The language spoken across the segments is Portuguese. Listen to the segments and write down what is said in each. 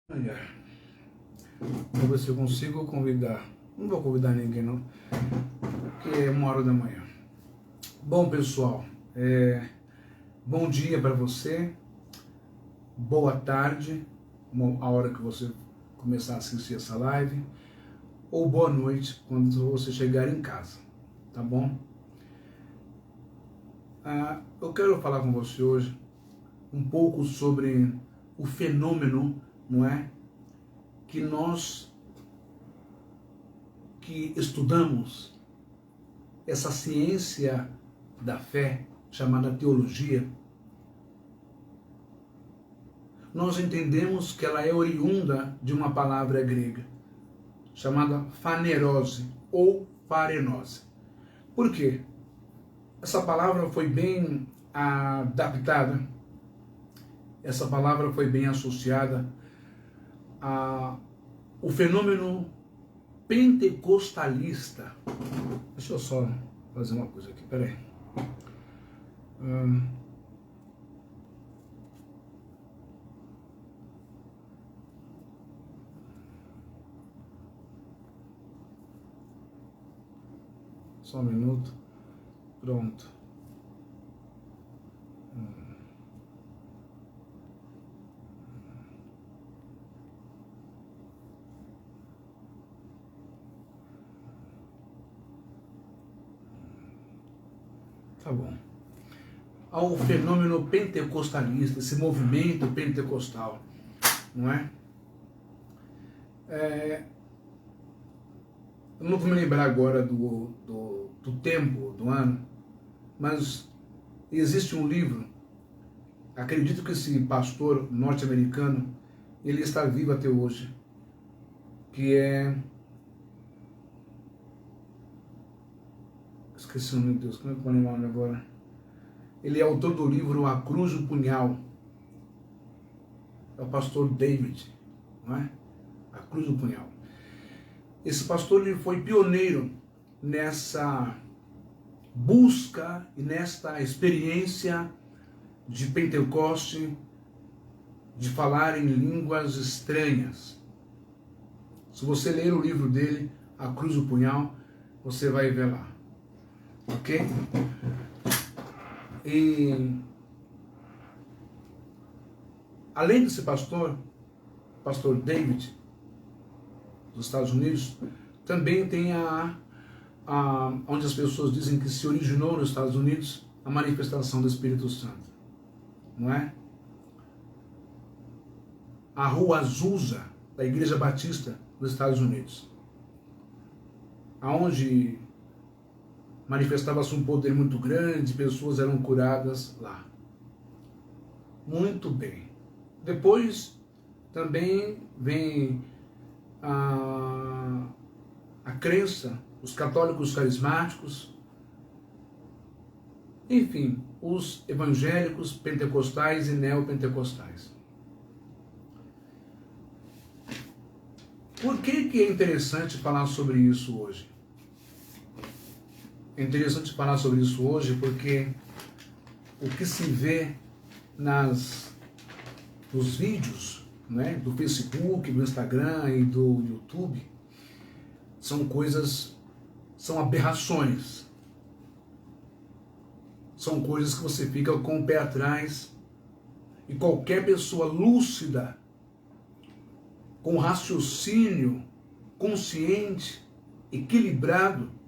Vou ver se eu consigo convidar. Não vou convidar ninguém não, porque é 1h da manhã. Bom, pessoal, bom dia para você, boa tarde, a hora que você começar a assistir essa live, ou boa noite quando você chegar em casa, tá bom? Eu quero falar com você hoje um pouco sobre o fenômeno, não é? Que nós que estudamos essa ciência da fé, chamada teologia, nós entendemos que ela é oriunda de uma palavra grega, chamada phanerose ou pharenose. Por quê? Essa palavra foi bem adaptada, essa palavra foi bem associada ao fenômeno pentecostalista. Deixa eu só fazer uma coisa aqui, peraí. Só um minuto. Pronto. Tá bom. Ao fenômeno pentecostalista, esse movimento pentecostal, não é? Eu não vou me lembrar agora do tempo, do ano, mas existe um livro, acredito que esse pastor norte-americano, ele está vivo até hoje, que é... Esqueci o nome de Deus, como é que eu vou lembrar o nome agora? Ele é autor do livro A Cruz e o Punhal. É o pastor David, não é? A Cruz e o Punhal. Esse pastor ele foi pioneiro nessa busca e nesta experiência de Pentecoste, de falar em línguas estranhas. Se você ler o livro dele, A Cruz e o Punhal, você vai ver lá. Ok? E além desse pastor David, dos Estados Unidos, também tem onde as pessoas dizem que se originou nos Estados Unidos a manifestação do Espírito Santo, não é? A Rua Azusa, da Igreja Batista dos Estados Unidos, aonde manifestava-se um poder muito grande, pessoas eram curadas lá. Muito bem. Depois também vem a crença, os católicos carismáticos, enfim, os evangélicos, pentecostais e neopentecostais. Por que é interessante falar sobre isso hoje? É interessante falar sobre isso hoje porque o que se vê nos vídeos, né, do Facebook, do Instagram e do YouTube são aberrações. São coisas que você fica com o pé atrás e qualquer pessoa lúcida, com raciocínio consciente, equilibrado,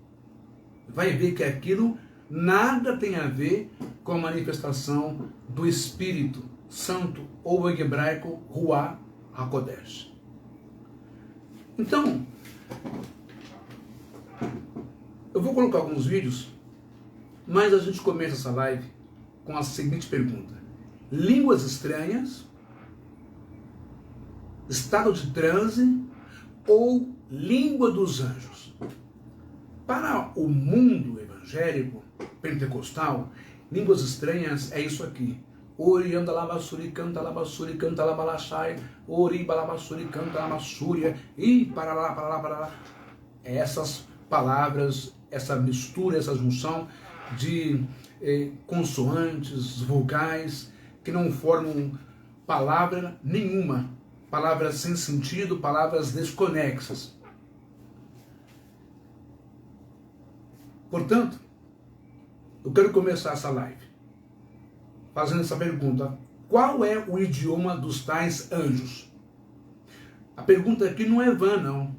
vai ver que aquilo nada tem a ver com a manifestação do Espírito Santo, ou em hebraico, Ruach HaKodesh. Então, eu vou colocar alguns vídeos, mas a gente começa essa live com a seguinte pergunta: línguas estranhas, estado de transe ou língua dos anjos? Para o mundo evangélico, pentecostal, línguas estranhas é isso aqui. Ori anda lavassuri canta labalachai, ori balabassuri canta lamassúria, e para lá. Essas palavras, essa mistura, essa junção de consoantes, vogais, que não formam palavra nenhuma palavras sem sentido, palavras desconexas. Portanto, eu quero começar essa live fazendo essa pergunta: qual é o idioma dos tais anjos? A pergunta aqui não é vã, não.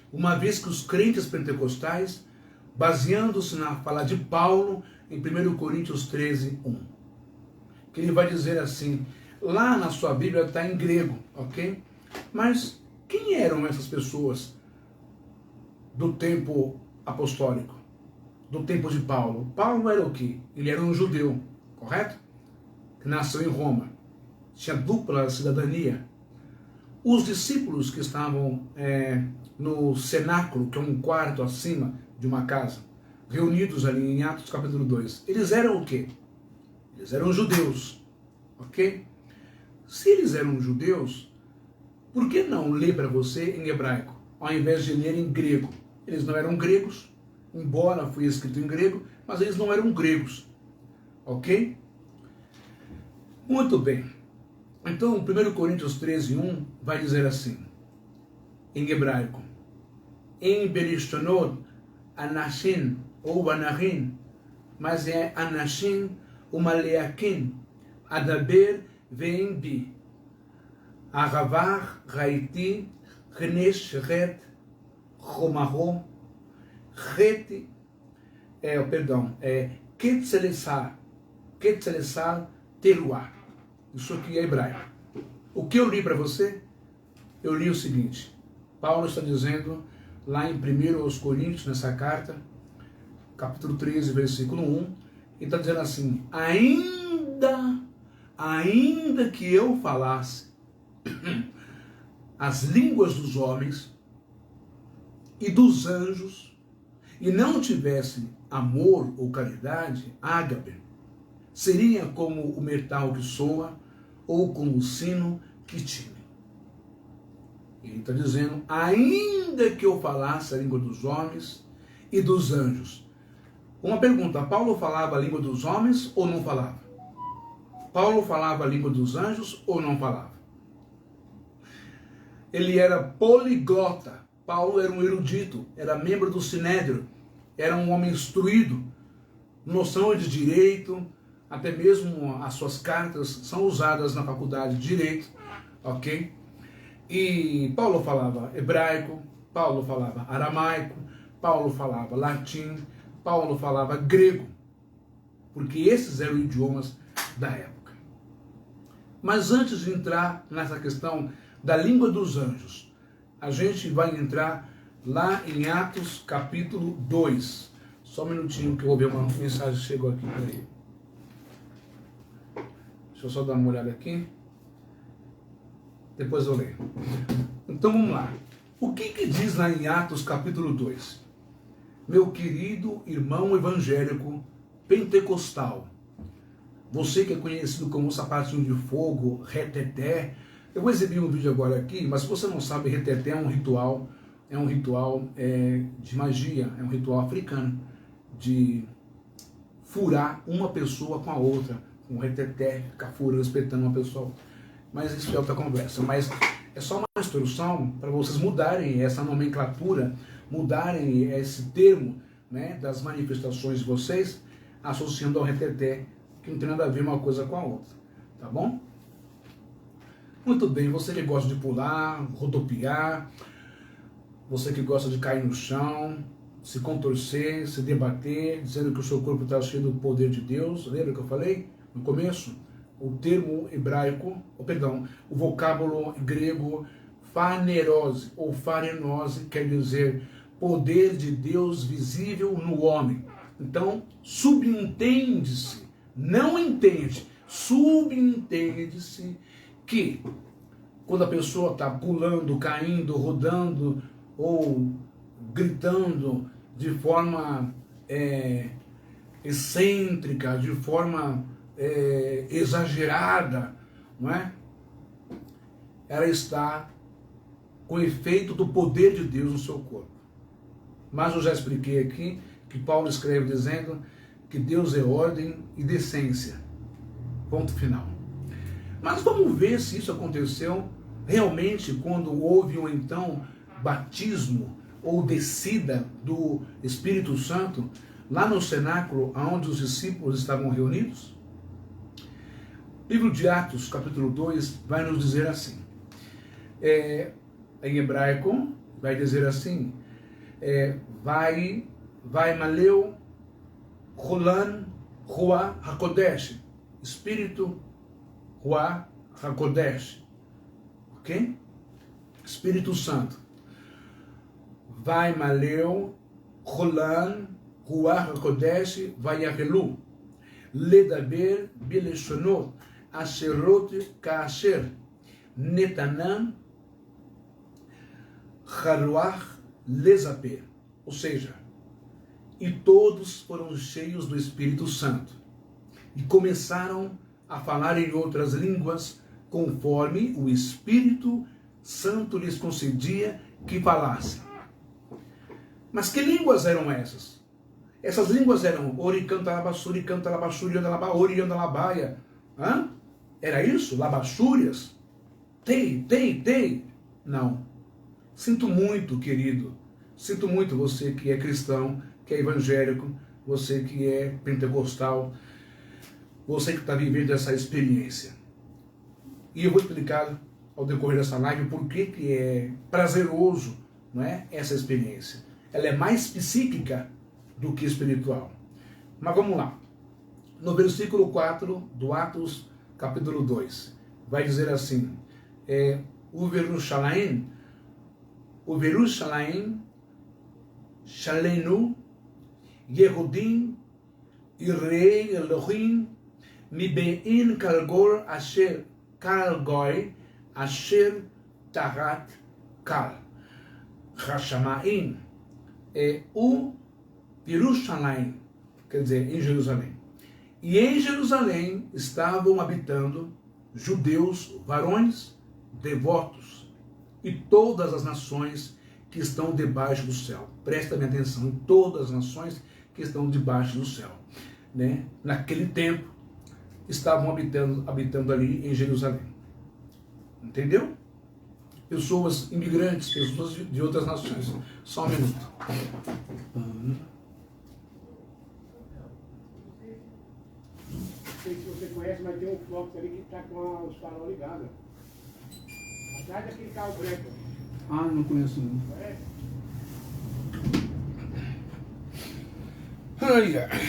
Uma vez que os crentes pentecostais, baseando-se na fala de Paulo em 1 Coríntios 13, 1, que ele vai dizer assim, lá na sua Bíblia está em grego, ok? Mas quem eram essas pessoas do tempo apostólico, do tempo de Paulo? Paulo era o quê? Ele era um judeu, correto? Que nasceu em Roma, tinha dupla cidadania. Os discípulos que estavam no cenáculo, que é um quarto acima de uma casa, reunidos ali em Atos capítulo 2, eles eram o quê? Eles eram judeus, ok? Se eles eram judeus, por que não ler para você em hebraico, ao invés de ler em grego? Eles não eram gregos, embora foi escrito em grego, mas eles não eram gregos, ok? Muito bem. Então, 1 Coríntios 13, 1 vai dizer assim, em hebraico, em Berishtonot, Anashin ou Anahin, mas é Anashin Umaleakin, Adaber Vein Bi, Aravar Raiti, Renesh Ret, Romaro, Reti, Ketzelessar Teruah. Isso aqui é hebraico. O que eu li para você? Eu li o seguinte. Paulo está dizendo lá em 1 Coríntios, nessa carta, capítulo 13, versículo 1, ele está dizendo assim, ainda que eu falasse as línguas dos homens e dos anjos, e não tivesse amor ou caridade, ágape, seria como o metal que soa, ou como o sino que tine. Ele está dizendo, ainda que eu falasse a língua dos homens e dos anjos. Uma pergunta, Paulo falava a língua dos homens ou não falava? Paulo falava a língua dos anjos ou não falava? Ele era poliglota. Paulo era um erudito, era membro do Sinédrio, era um homem instruído, noção de direito, até mesmo as suas cartas são usadas na faculdade de Direito, ok? E Paulo falava hebraico, Paulo falava aramaico, Paulo falava latim, Paulo falava grego, porque esses eram idiomas da época. Mas antes de entrar nessa questão da língua dos anjos, a gente vai entrar lá em Atos capítulo 2. Só um minutinho que eu vou ver uma mensagem que chegou aqui, peraí. Deixa eu só dar uma olhada aqui. Depois eu leio. Então vamos lá. O que diz lá em Atos capítulo 2? Meu querido irmão evangélico pentecostal, você que é conhecido como sapatinho de fogo, reteté, eu vou exibir um vídeo agora aqui, mas se você não sabe, reteté é um ritual de magia, é um ritual africano, de furar uma pessoa com a outra, um reteté, ficar furando, espetando uma pessoa. Mas isso é outra conversa. Mas é só uma instrução para vocês mudarem essa nomenclatura, mudarem esse termo, né, das manifestações de vocês, associando ao reteté, que não tem nada a ver uma coisa com a outra. Tá bom? Muito bem, você que gosta de pular, rodopiar, você que gosta de cair no chão, se contorcer, se debater, dizendo que o seu corpo está cheio do poder de Deus. Lembra que eu falei no começo? O termo hebraico, o vocábulo grego fanerose ou farenose quer dizer poder de Deus visível no homem. Então, subentende-se, não entende, subentende-se que quando a pessoa está pulando, caindo, rodando ou gritando de forma excêntrica, de forma exagerada, não é? Ela está com o efeito do poder de Deus no seu corpo. Mas eu já expliquei aqui que Paulo escreve dizendo que Deus é ordem e decência. Ponto final. Mas vamos ver se isso aconteceu realmente, quando houve um então batismo ou descida do Espírito Santo lá no cenáculo onde os discípulos estavam reunidos? O livro de Atos, capítulo 2, vai nos dizer assim. Em hebraico, vai dizer assim, vai maleu rolan Ruach HaKodesh, Espírito Ruach HaKodesh, ok? Espírito Santo. Vai maleu rolan Ruach HaKodesh vayachelu ledaber bileshonot asherot kaasher netanam haruach lezaper. Ou seja, e todos foram cheios do Espírito Santo e começaram a falar em outras línguas conforme o Espírito Santo lhes concedia que falassem. Mas que línguas eram essas? Essas línguas eram ori canta labassuri, canta labassuri, ori anda labaia. Era isso? Labassúrias? Tei. Não. Sinto muito, querido. Sinto muito você que é cristão, que é evangélico, você que é pentecostal, você que está vivendo essa experiência. E eu vou explicar ao decorrer dessa live por que é prazeroso, não é, essa experiência. Ela é mais psíquica do que espiritual. Mas vamos lá. No versículo 4 do Atos, capítulo 2, vai dizer assim, o Verushalayim, Shalenu, Yehudim, Irei Elohim, Mibein Kalgor Asher Kalgoi, Asher Tarat Kal, Hashamaim, o Yerushalayim, quer dizer, em Jerusalém. E em Jerusalém estavam habitando judeus, varões, devotos, e todas as nações que estão debaixo do céu. Presta bem atenção, em todas as nações que estão debaixo do céu. Né? Naquele tempo, estavam habitando ali em Jerusalém. Entendeu? Pessoas imigrantes, pessoas de outras nações. Só um minuto. Não sei se você conhece, mas tem um Fox ali que está com os farol ligados. Atrás daquele carro branco. Não conheço não. Conhece?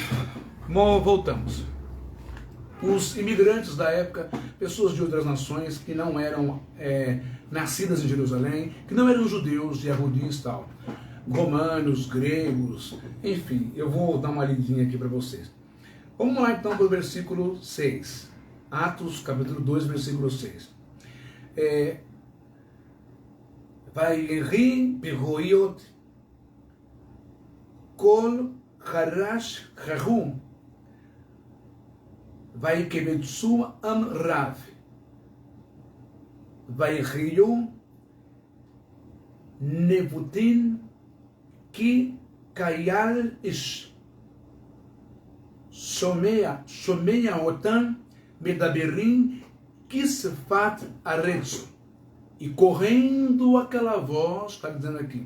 Bom, voltamos. Os imigrantes da época, pessoas de outras nações que não eram nascidas em Jerusalém, que não eram judeus, yahudis e tal, romanos, gregos, enfim, eu vou dar uma lidinha aqui para vocês. Vamos lá então para o versículo 6. Atos, capítulo 2, versículo 6. Vayeri beroiot kol harash harum vayikebetsu am rav vayichiyu nevutin ki kayal ish shomea otam medaberim kisfat aretz. E correndo aquela voz, está dizendo aqui,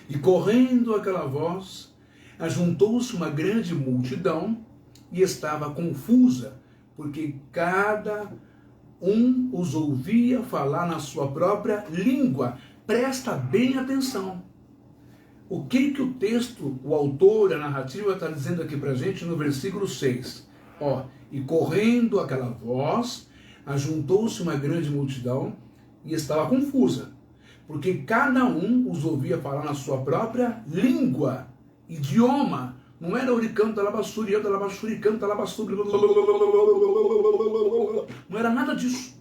e correndo aquela voz, ajuntou-se uma grande multidão e estava confusa, porque cada um os ouvia falar na sua própria língua. Presta bem atenção. O que o texto, o autor, a narrativa está dizendo aqui para a gente no versículo 6? E correndo aquela voz, ajuntou-se uma grande multidão e estava confusa, porque cada um os ouvia falar na sua própria língua, idioma. Não era oricanta labassuri, anda labassuri, canta labassuri, não era nada disso.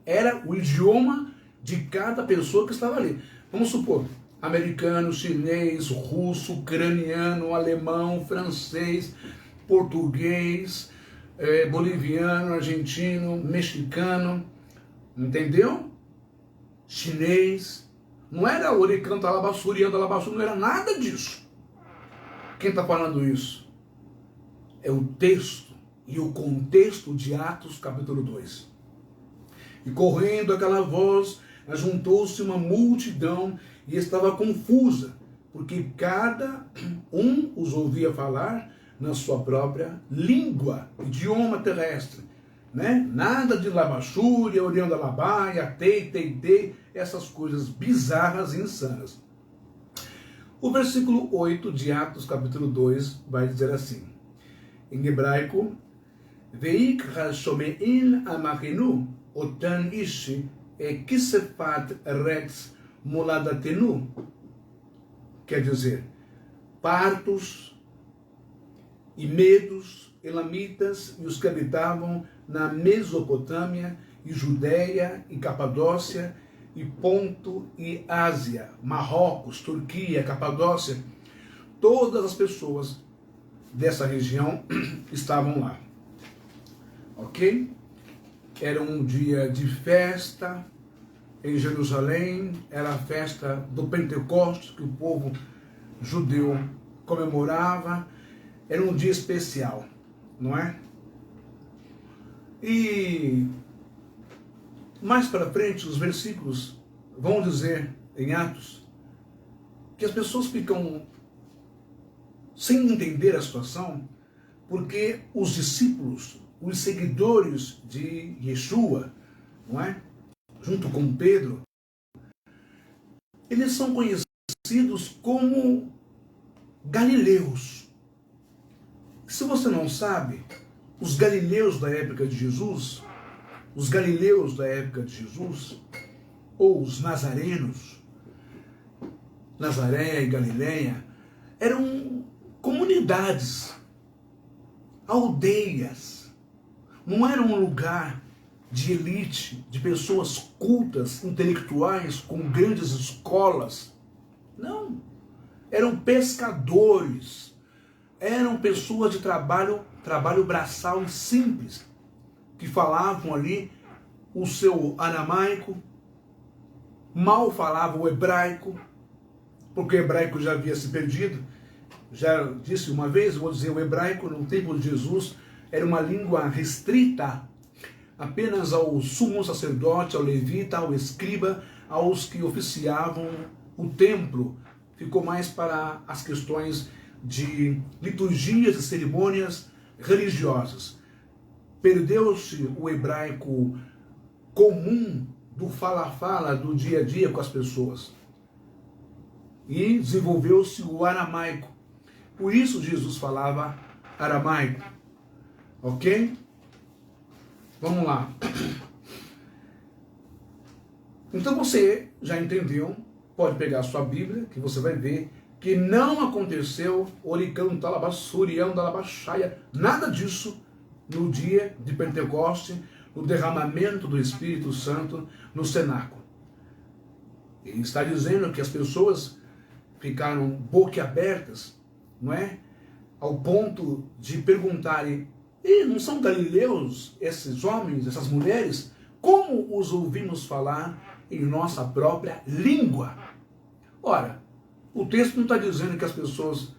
Era o idioma de cada pessoa que estava ali. Vamos supor, americano, chinês, russo, ucraniano, alemão, francês, português, boliviano, argentino, mexicano, entendeu? Chinês, não era oricanta labassuri, anda labassuri, não era nada disso. Quem está falando isso? É o texto e o contexto de Atos capítulo 2. E correndo aquela voz, ajuntou-se uma multidão e estava confusa, porque cada um os ouvia falar na sua própria língua, idioma terrestre, né? Nada de labachúria, orianda labaia, tei, essas coisas bizarras e insanas. O versículo 8 de Atos capítulo 2 vai dizer assim, em hebraico, Veik ha-shomein amachenu otan ishi kisefat rex moladatenu. Quer dizer, partos e medos, elamitas e os que habitavam na Mesopotâmia e Judéia e Capadócia e Ponto e Ásia, Marrocos, Turquia, Capadócia, todas as pessoas dessa região estavam lá. Ok? Era um dia de festa em Jerusalém, era a festa do Pentecostes que o povo judeu comemorava, era um dia especial, não é? E mais para frente, os versículos vão dizer em Atos que as pessoas ficam sem entender a situação, porque os discípulos, os seguidores de Yeshua, não é? Junto com Pedro, eles são conhecidos como galileus. Se você não sabe, os galileus da época de Jesus, ou os nazarenos, Nazaré e Galileia, eram comunidades, aldeias, não era um lugar de elite, de pessoas cultas, intelectuais, com grandes escolas. Não. Eram pescadores, eram pessoas de trabalho braçal e simples, que falavam ali o seu aramaico, mal falavam o hebraico, porque o hebraico já havia se perdido. Já disse uma vez, vou dizer, o hebraico no tempo de Jesus era uma língua restrita apenas ao sumo sacerdote, ao levita, ao escriba, aos que oficiavam o templo. Ficou mais para as questões de liturgias e cerimônias religiosas. Perdeu-se o hebraico comum do fala-fala do dia a dia com as pessoas. E desenvolveu-se o aramaico. Por isso Jesus falava aramaico. Ok? Vamos lá. Então você já entendeu, pode pegar a sua Bíblia, que você vai ver que não aconteceu oricão talabassurião dalabaxaia, nada disso no dia de Pentecoste, no derramamento do Espírito Santo no cenáculo. Ele está dizendo que as pessoas ficaram boquiabertas, não é? Ao ponto de perguntarem: e não são galileus esses homens, essas mulheres? Como os ouvimos falar em nossa própria língua? Ora, o texto não está dizendo que as pessoas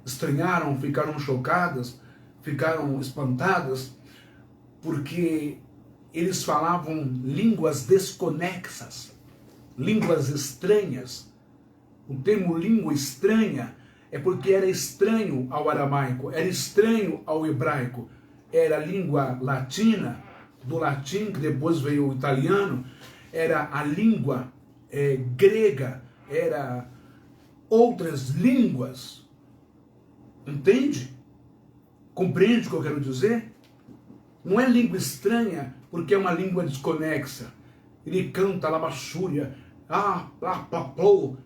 estranharam, ficaram chocadas, ficaram espantadas, porque eles falavam línguas desconexas, línguas estranhas. O termo língua estranha é porque era estranho ao aramaico, era estranho ao hebraico, era a língua latina, do latim, que depois veio o italiano, era a língua grega, era outras línguas. Entende? Compreende o que eu quero dizer? Não é língua estranha porque é uma língua desconexa. Ele canta labachúria,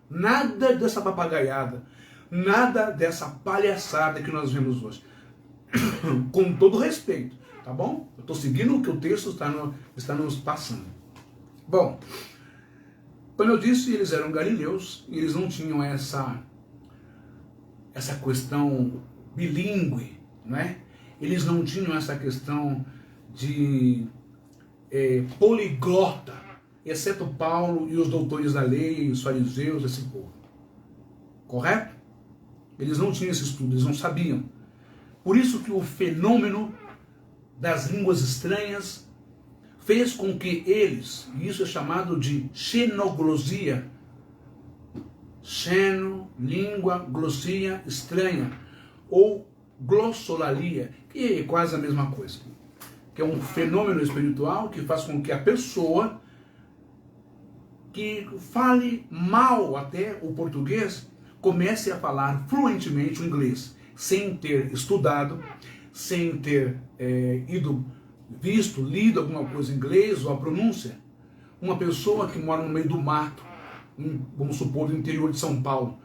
nada dessa papagaiada, nada dessa palhaçada que nós vemos hoje. Com todo respeito, tá bom? Eu estou seguindo o que o texto está nos passando. Bom, quando eu disse, eles eram galileus, e eles não tinham essa questão bilíngue, né? Eles não tinham essa questão de poliglota, exceto Paulo e os doutores da lei, os fariseus, esse povo. Correto? Eles não tinham esse estudo, eles não sabiam. Por isso que o fenômeno das línguas estranhas fez com que eles, e isso é chamado de xenoglosia, xeno, língua, glossia, estranha, ou glossolalia, que é quase a mesma coisa, que é um fenômeno espiritual que faz com que a pessoa que fale mal até o português comece a falar fluentemente o inglês, sem ter estudado, sem ter lido alguma coisa em inglês ou a pronúncia. Uma pessoa que mora no meio do mato, vamos supor, no interior de São Paulo,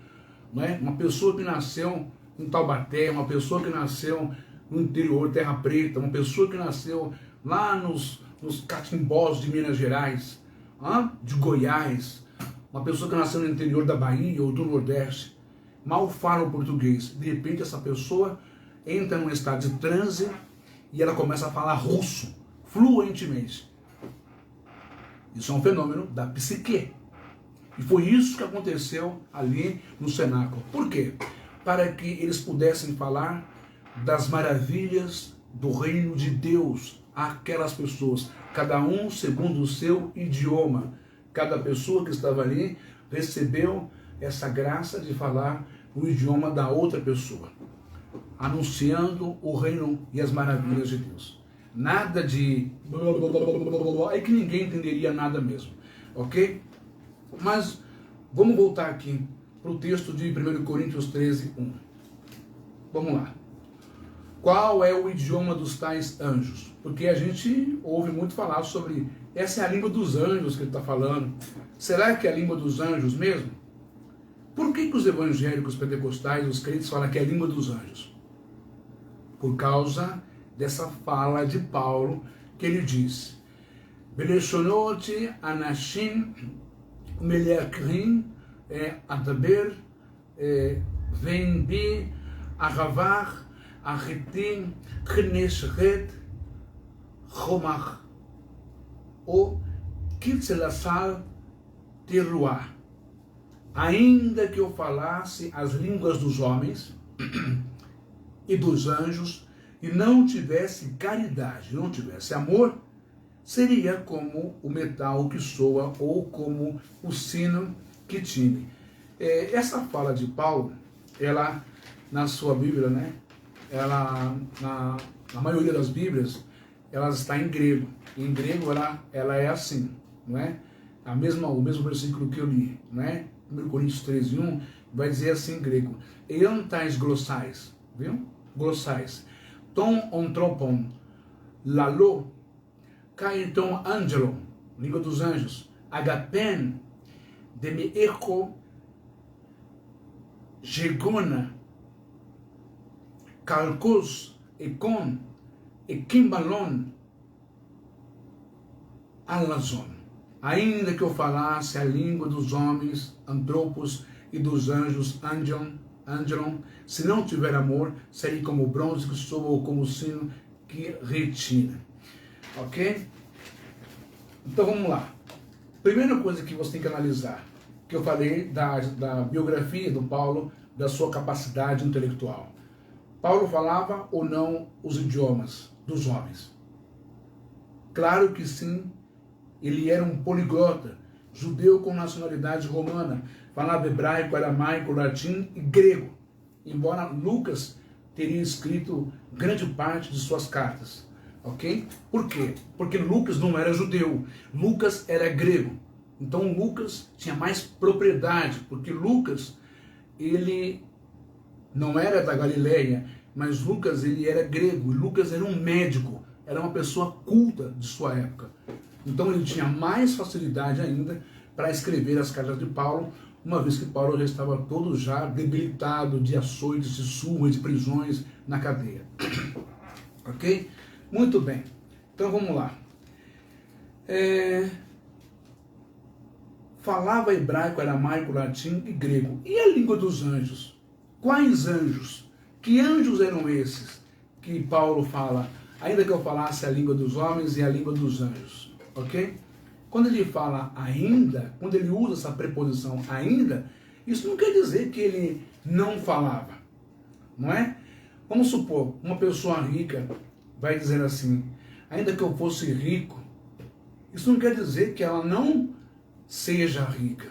não é? Uma pessoa que nasceu em Taubaté, uma pessoa que nasceu no interior, Terra Preta, uma pessoa que nasceu lá nos catimbós de Minas Gerais, de Goiás, uma pessoa que nasceu no interior da Bahia ou do Nordeste, mal fala o português. De repente essa pessoa entra num estado de transe e ela começa a falar russo, fluentemente. Isso é um fenômeno da psique. E foi isso que aconteceu ali no cenáculo. Por quê? Para que eles pudessem falar das maravilhas do reino de Deus àquelas pessoas, cada um segundo o seu idioma. Cada pessoa que estava ali recebeu essa graça de falar o idioma da outra pessoa, anunciando o reino e as maravilhas de Deus. Nada de é que ninguém entenderia nada mesmo, ok? Mas vamos voltar aqui para o texto de 1 Coríntios 13, 1. Vamos lá. Qual é o idioma dos tais anjos? Porque a gente ouve muito falar sobre essa é a língua dos anjos que ele está falando. Será que é a língua dos anjos mesmo? Por que os evangélicos pentecostais, os crentes, falam que é a língua dos anjos? Por causa dessa fala de Paulo, que ele diz: Beleshonot anashim meleakrim adaber ven bi ahavach achitim kneshet chomach o kitzelasal teruah. Ainda que eu falasse as línguas dos homens e dos anjos e não tivesse caridade, não tivesse amor, seria como o metal que soa ou como o sino que tine. Essa fala de Paulo, ela na sua Bíblia, né? Ela na maioria das Bíblias, ela está em grego. E em grego ela é assim, não é? O mesmo versículo que eu li, não é? 1 Coríntios 13, 1, vai dizer assim em grego: Eantais glossais, viu? Glossais. Ton ontropon, lalo, kaiton angelon, língua dos anjos, agapen, demi echo, gegona, calcos, ekon, ekimbalon, alazon. Ainda que eu falasse a língua dos homens, antropos, e dos anjos, angelon, se não tiver amor, seria como o bronze que soa ou como o sino que retina. Ok? Então vamos lá. Primeira coisa que você tem que analisar, que eu falei da biografia do Paulo, da sua capacidade intelectual. Paulo falava ou não os idiomas dos homens? Claro que sim. Ele era um poliglota, judeu com nacionalidade romana, falava hebraico, aramaico, latim e grego, embora Lucas teria escrito grande parte de suas cartas, ok? Por quê? Porque Lucas não era judeu, Lucas era grego, então Lucas tinha mais propriedade, porque Lucas, ele não era da Galileia, mas Lucas ele era grego, e Lucas era um médico, era uma pessoa culta de sua época. Então ele tinha mais facilidade ainda para escrever as cartas de Paulo, uma vez que Paulo já estava todo já debilitado de açoites, de surras, de prisões na cadeia. Ok? Muito bem. Então vamos lá. Falava hebraico, aramaico, latim e grego. E a língua dos anjos? Quais anjos? Que anjos eram esses que Paulo fala? Ainda que eu falasse a língua dos homens e a língua dos anjos. Ok? Quando ele fala ainda, quando ele usa essa preposição ainda, isso não quer dizer que ele não falava, não é? Vamos supor, uma pessoa rica vai dizer assim: ainda que eu fosse rico, Isso não quer dizer que ela não seja rica.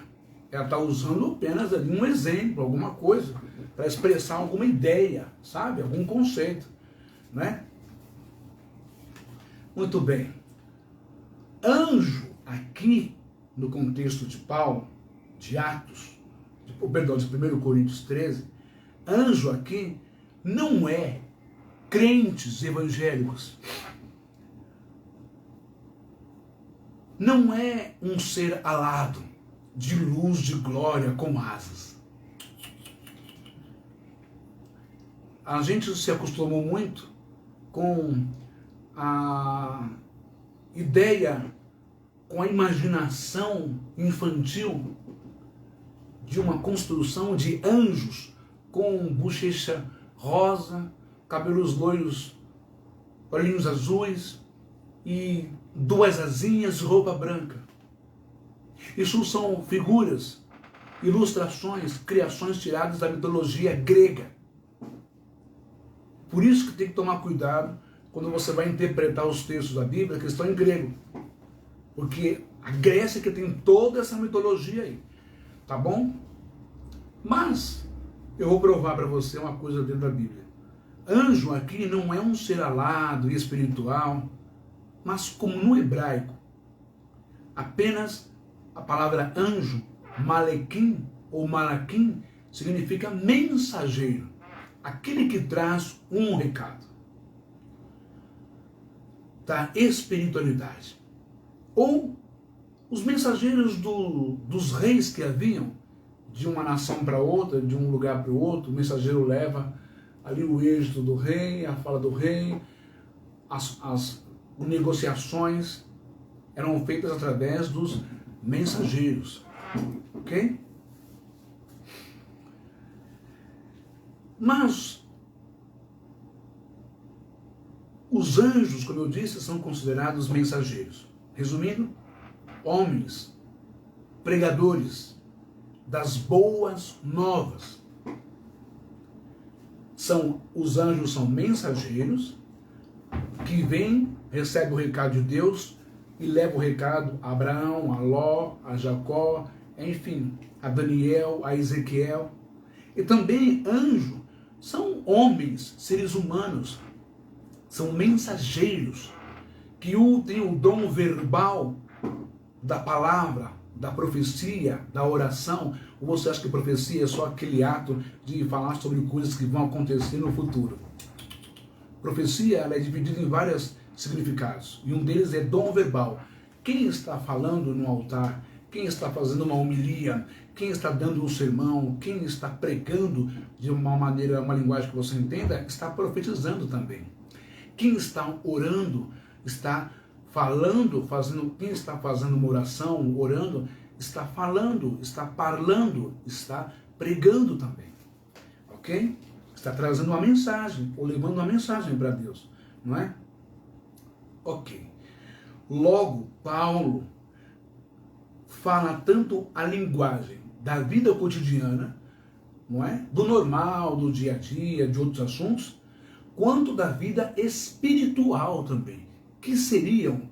Ela está usando apenas ali um exemplo, alguma coisa, para expressar alguma ideia, sabe? Algum conceito, né? Muito bem. Anjo, aqui, no contexto de Paulo, de Atos, de 1 Coríntios 13, anjo aqui não é crentes evangélicos. Não é um ser alado, de luz, de glória, com asas. A gente se acostumou muito com a ideia, com a imaginação infantil de uma construção de anjos com bochecha rosa, cabelos loiros, olhinhos azuis e duas asinhas, roupa branca. Isso são figuras, ilustrações, criações tiradas da mitologia grega. Por isso que tem que tomar cuidado quando você vai interpretar os textos da Bíblia que estão em grego. Porque a Grécia que tem toda essa mitologia aí. Tá bom? Mas eu vou provar para você uma coisa dentro da Bíblia. Anjo aqui não é um ser alado e espiritual, mas como no hebraico, apenas a palavra anjo, malequim ou malaquim, significa mensageiro, aquele que traz um recado da espiritualidade. Ou os mensageiros dos reis que haviam, de uma nação para outra, de um lugar para o outro, o mensageiro leva ali o êxito do rei, a fala do rei, as negociações eram feitas através dos mensageiros, ok? Mas os anjos, como eu disse, são considerados mensageiros. Resumindo, homens, pregadores das boas novas. Os anjos são mensageiros que vêm, recebem o recado de Deus e levam o recado a Abraão, a Ló, a Jacó, enfim, a Daniel, a Ezequiel. E também anjos são homens, seres humanos, são mensageiros que têm o dom verbal da palavra, da profecia, da oração. Ou você acha que profecia é só aquele ato de falar sobre coisas que vão acontecer no futuro? Profecia, ela é dividida em vários significados, e um deles é dom verbal. Quem está falando no altar, quem está fazendo uma homilia, quem está dando um sermão, quem está pregando de uma maneira, uma linguagem que você entenda, está profetizando também. Quem está orando, está falando, quem está fazendo uma oração, orando, está falando, está parlando, está pregando também, ok? Está trazendo uma mensagem, ou levando uma mensagem para Deus, não é? Ok. Logo, Paulo fala tanto a linguagem da vida cotidiana, não é? Do normal, do dia a dia, de outros assuntos, quanto da vida espiritual também, que seriam,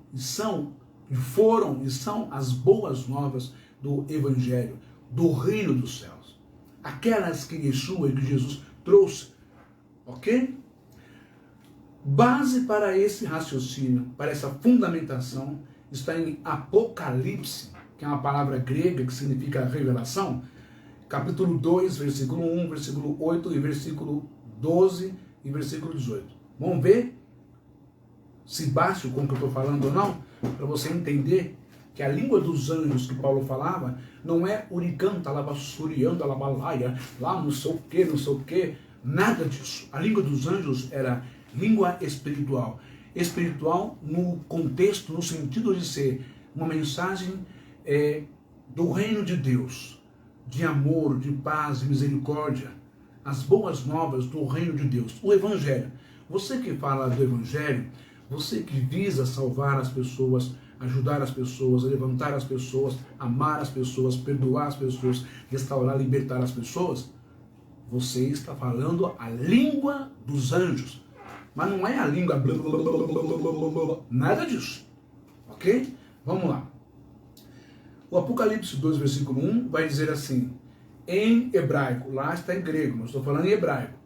foram e são as boas novas do Evangelho, do reino dos céus. Aquelas que Yeshua e que Jesus trouxe, ok? Base para esse raciocínio, para essa fundamentação, está em Apocalipse, que é uma palavra grega que significa revelação, capítulo 2, versículo 1, versículo 8 e versículo 12 e versículo 18. Vamos ver se bate com o que eu estou falando ou não, para você entender que a língua dos anjos que Paulo falava não é uricanta, labassurianda, labalaia, lá não sei o que, nada disso. A língua dos anjos era língua espiritual. Espiritual no contexto, no sentido de ser uma mensagem do reino de Deus, de amor, de paz, de misericórdia, as boas novas do reino de Deus, o Evangelho. Você que fala do Evangelho, você que visa salvar as pessoas, ajudar as pessoas, levantar as pessoas, amar as pessoas, perdoar as pessoas, restaurar, libertar as pessoas, você está falando a língua dos anjos. Mas não é a língua blá, blá, blá, blá, blá, blá, blá, nada disso. Ok? Vamos lá. O Apocalipse 2, versículo 1 vai dizer assim, em hebraico, lá está em grego, mas estou falando em hebraico.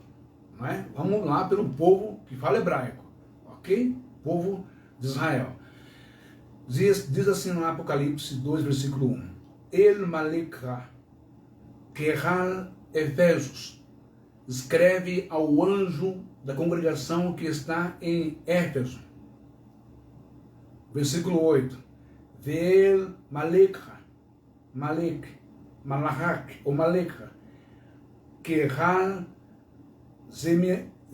Não é? Vamos lá pelo povo que fala hebraico, ok? Povo de Israel. Diz assim no Apocalipse 2, versículo 1. El Malekha, Kehal Efésios, escreve ao anjo da congregação que está em Éfeso. Versículo 8. Vel Malekha, Malachak, ou Malekha, Kehal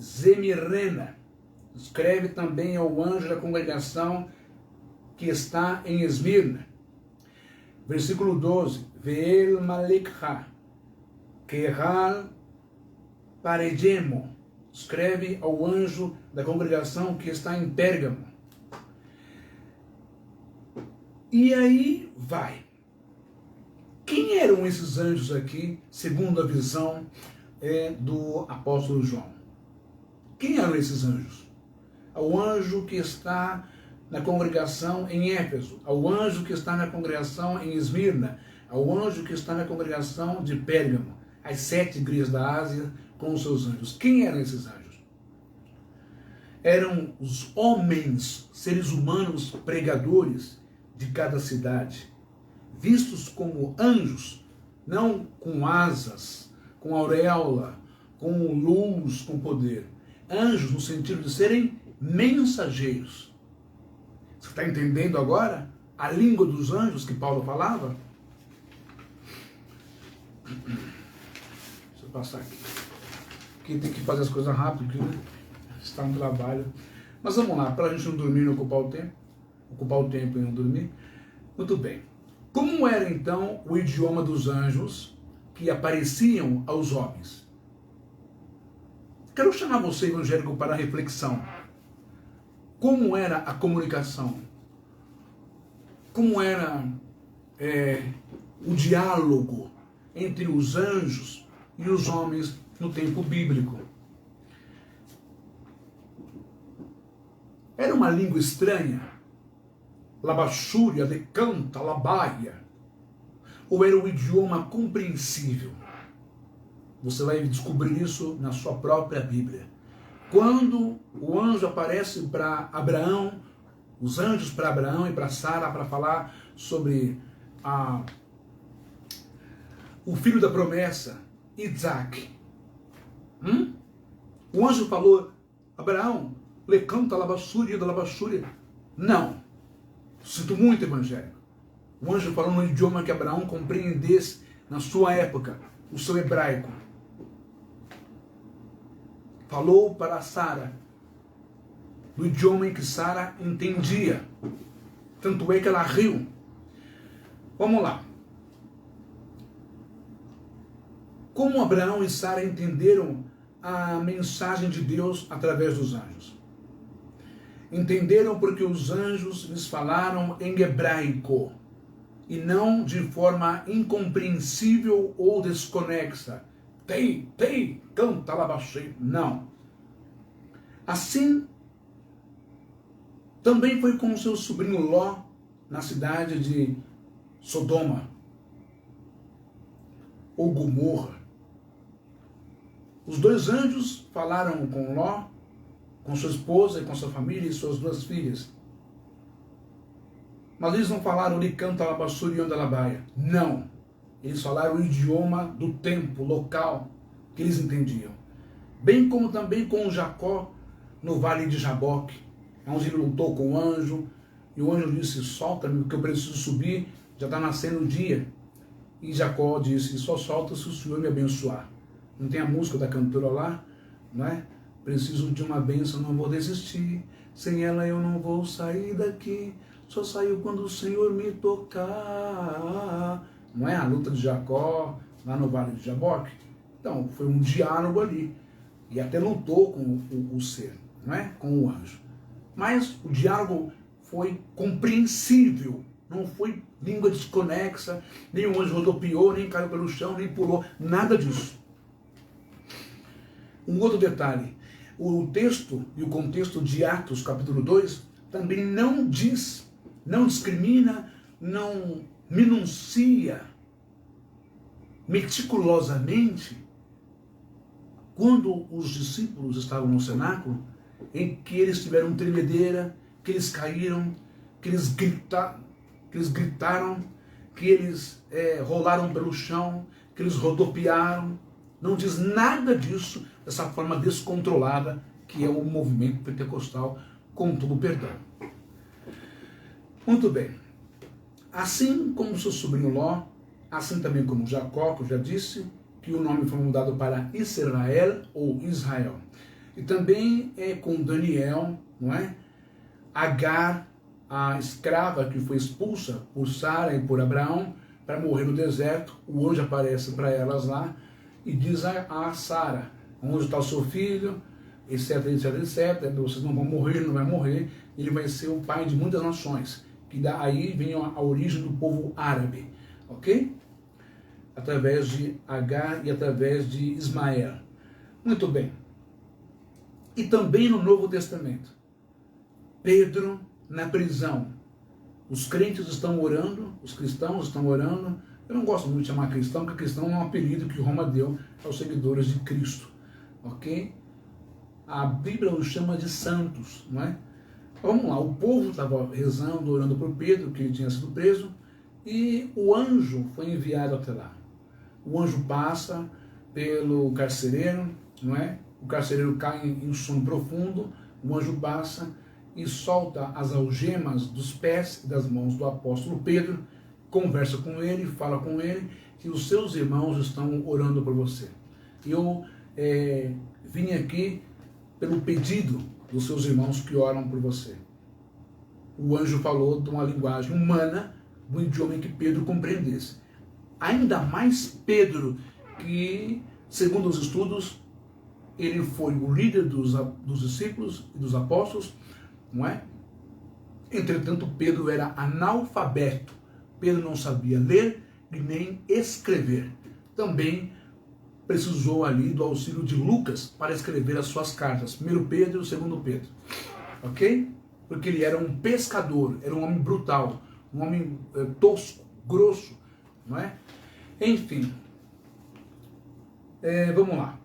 Zemirena, escreve também ao anjo da congregação que está em Esmirna. Versículo 12. Ve'el Malekha, Kehal Paredemo, escreve ao anjo da congregação que está em Pérgamo. E aí vai. Quem eram esses anjos aqui, segundo a visão do apóstolo João? Quem eram esses anjos? Ao anjo que está na congregação em Éfeso, ao anjo que está na congregação em Esmirna, ao anjo que está na congregação de Pérgamo, as 7 igrejas da Ásia com os seus anjos. Quem eram esses anjos? Eram os homens, seres humanos pregadores de cada cidade, vistos como anjos, não com asas, com auréola, com luz, com poder. Anjos no sentido de serem mensageiros. Você está entendendo agora a língua dos anjos que Paulo falava? Deixa eu passar aqui. Aqui tem que fazer as coisas rápido, porque está no trabalho. Mas vamos lá, para a gente não dormir e não ocupar o tempo e não dormir. Muito bem. Como era então o idioma dos anjos que apareciam aos homens? Quero chamar você, evangélico, para a reflexão. Como era a comunicação? Como era o diálogo entre os anjos e os homens no tempo bíblico? Era uma língua estranha? Labachúria, decanta, labaia? Ou era um idioma compreensível? Você vai descobrir isso na sua própria Bíblia. Quando o anjo aparece para Abraão, os anjos para Abraão e para Sara, para falar sobre o filho da promessa, Isaac. O anjo falou, Abraão, lecanta labassúria da labassúria. Não. Sinto muito, evangélico. O anjo falou no idioma que Abraão compreendesse na sua época, o seu hebraico. Falou para Sara, no idioma em que Sara entendia. Tanto é que ela riu. Vamos lá. Como Abraão e Sara entenderam a mensagem de Deus através dos anjos? Entenderam porque os anjos lhes falaram em hebraico e não de forma incompreensível ou desconexa. Tei, canta, labachei. Não. Assim, também foi com seu sobrinho Ló na cidade de Sodoma ou Gomorra. Os 2 anjos falaram com Ló, com sua esposa e com sua família e suas 2 filhas. Mas eles não falaram licanta, labassúria e ondalabaia. Não. Eles falaram o idioma do tempo, local, que eles entendiam. Bem como também com Jacó no vale de Jaboque, onde ele lutou com o anjo, e o anjo disse, solta-me, porque eu preciso subir, já está nascendo o dia. E Jacó disse, só solta se o Senhor me abençoar. Não tem a música da cantora lá, não é? Preciso de uma bênção, não vou desistir, sem ela eu não vou sair daqui, só saio quando o Senhor me tocar. Não é a luta de Jacó, lá no vale de Jaboque? Então, foi um diálogo ali, e até lutou com o ser, não é? Com o anjo. Mas o diálogo foi compreensível, não foi língua desconexa, nem o anjo rodopiou, nem caiu pelo chão, nem pulou, nada disso. Um outro detalhe, o texto e o contexto de Atos, capítulo 2, também não diz não discrimina, não minucia meticulosamente quando os discípulos estavam no cenáculo, em que eles tiveram tremedeira, que eles caíram, que eles gritaram, que eles rolaram pelo chão, que eles rodopiaram. Não diz nada disso, dessa forma descontrolada que é o movimento pentecostal, com todo o perdão. Muito bem. Assim como seu sobrinho Ló, assim também como Jacó, que eu já disse, que o nome foi mudado para Israel ou Israel. E também com Daniel, não é? Agar, a escrava que foi expulsa por Sara e por Abraão para morrer no deserto. O anjo aparece para elas lá e diz a Sara: onde está o seu filho, etc, etc, etc. Vocês não vão morrer, ele não vai morrer. Ele vai ser o pai de muitas nações. Que daí vem a origem do povo árabe, ok? Através de Agar e através de Ismael. Muito bem. E também no Novo Testamento, Pedro na prisão. Os crentes estão orando, os cristãos estão orando. Eu não gosto muito de chamar cristão, porque cristão é um apelido que Roma deu aos seguidores de Cristo, ok? A Bíblia os chama de santos, não é? Vamos lá, o povo estava rezando, orando por Pedro, que ele tinha sido preso, e o anjo foi enviado até lá. O anjo passa pelo carcereiro, não é? O carcereiro cai em sono profundo, o anjo passa e solta as algemas dos pés e das mãos do apóstolo Pedro, conversa com ele, fala com ele, que os seus irmãos estão orando por você. Eu vim aqui pelo pedido dos seus irmãos que oram por você. O anjo falou de uma linguagem humana, um idioma que Pedro compreendesse. Ainda mais Pedro, que, segundo os estudos, ele foi o líder dos discípulos e dos apóstolos, não é? Entretanto, Pedro era analfabeto. Pedro não sabia ler e nem escrever. Também precisou ali do auxílio de Lucas para escrever as suas cartas. 1 Pedro e 2 Pedro. Ok? Porque ele era um pescador, era um homem brutal, um homem tosco, grosso, não é? Enfim, vamos lá.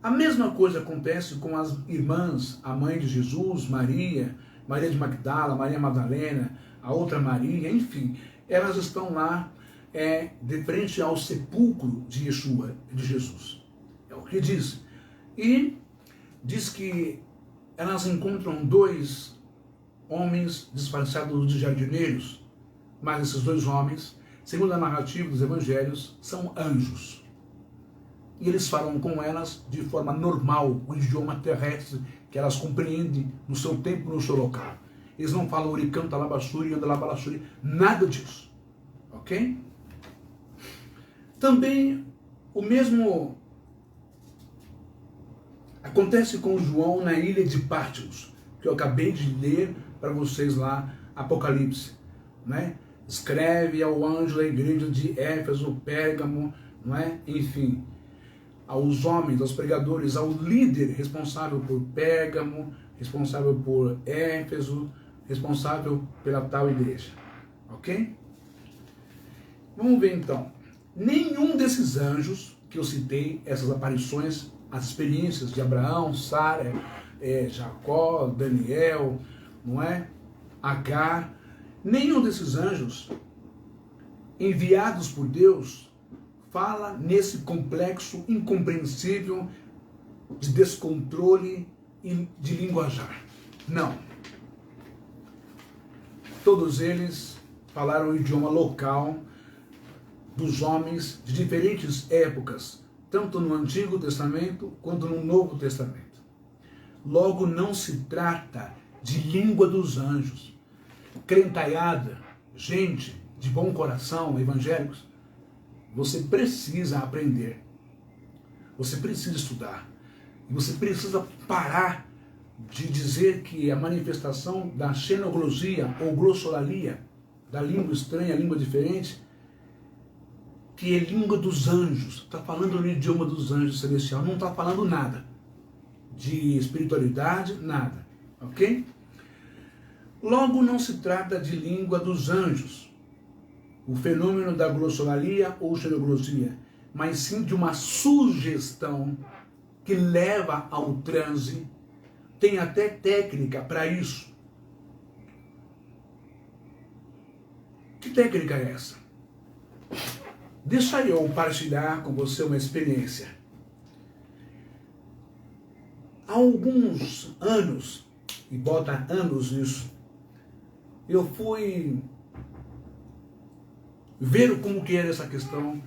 A mesma coisa acontece com as irmãs, a mãe de Jesus, Maria, Maria de Magdala, Maria Madalena, a outra Maria, enfim, elas estão lá de frente ao sepulcro de Yeshua, de Jesus. É o que diz. E diz que elas encontram dois homens disfarçados de jardineiros, mas esses dois homens, segundo a narrativa dos evangelhos, são anjos. E eles falam com elas de forma normal, o idioma terrestre que elas compreendem no seu tempo, no seu local. Eles não falam oricanta labassuri, andalabassuri, nada disso. Ok? Também o mesmo acontece com João na ilha de Patmos, que eu acabei de ler para vocês lá, Apocalipse, né? Escreve ao anjo da igreja de Éfeso, Pérgamo, não é? Enfim, aos homens, aos pregadores, ao líder responsável por Pérgamo, responsável por Éfeso, responsável pela tal igreja, ok? Vamos ver então. Nenhum desses anjos que eu citei, essas aparições, as experiências de Abraão, Sara, Jacó, Daniel, não é? Agar, nenhum desses anjos enviados por Deus fala nesse complexo incompreensível de descontrole e de linguajar. Não. Todos eles falaram o idioma local dos homens de diferentes épocas, tanto no Antigo Testamento quanto no Novo Testamento. Logo, não se trata de língua dos anjos. Crentaiada, gente de bom coração, evangélicos, você precisa aprender, você precisa estudar, e você precisa parar de dizer que a manifestação da xenoglosia ou glossolalia, da língua estranha, língua diferente, que é língua dos anjos, está falando no idioma dos anjos celestial, não está falando nada de espiritualidade, nada, ok? Logo, não se trata de língua dos anjos, o fenômeno da glossolalia ou xenoglossia, mas sim de uma sugestão que leva ao transe. Tem até técnica para isso. Que técnica é essa? Deixa eu partilhar com você uma experiência. Há alguns anos, e bota anos nisso, eu fui ver como que era essa questão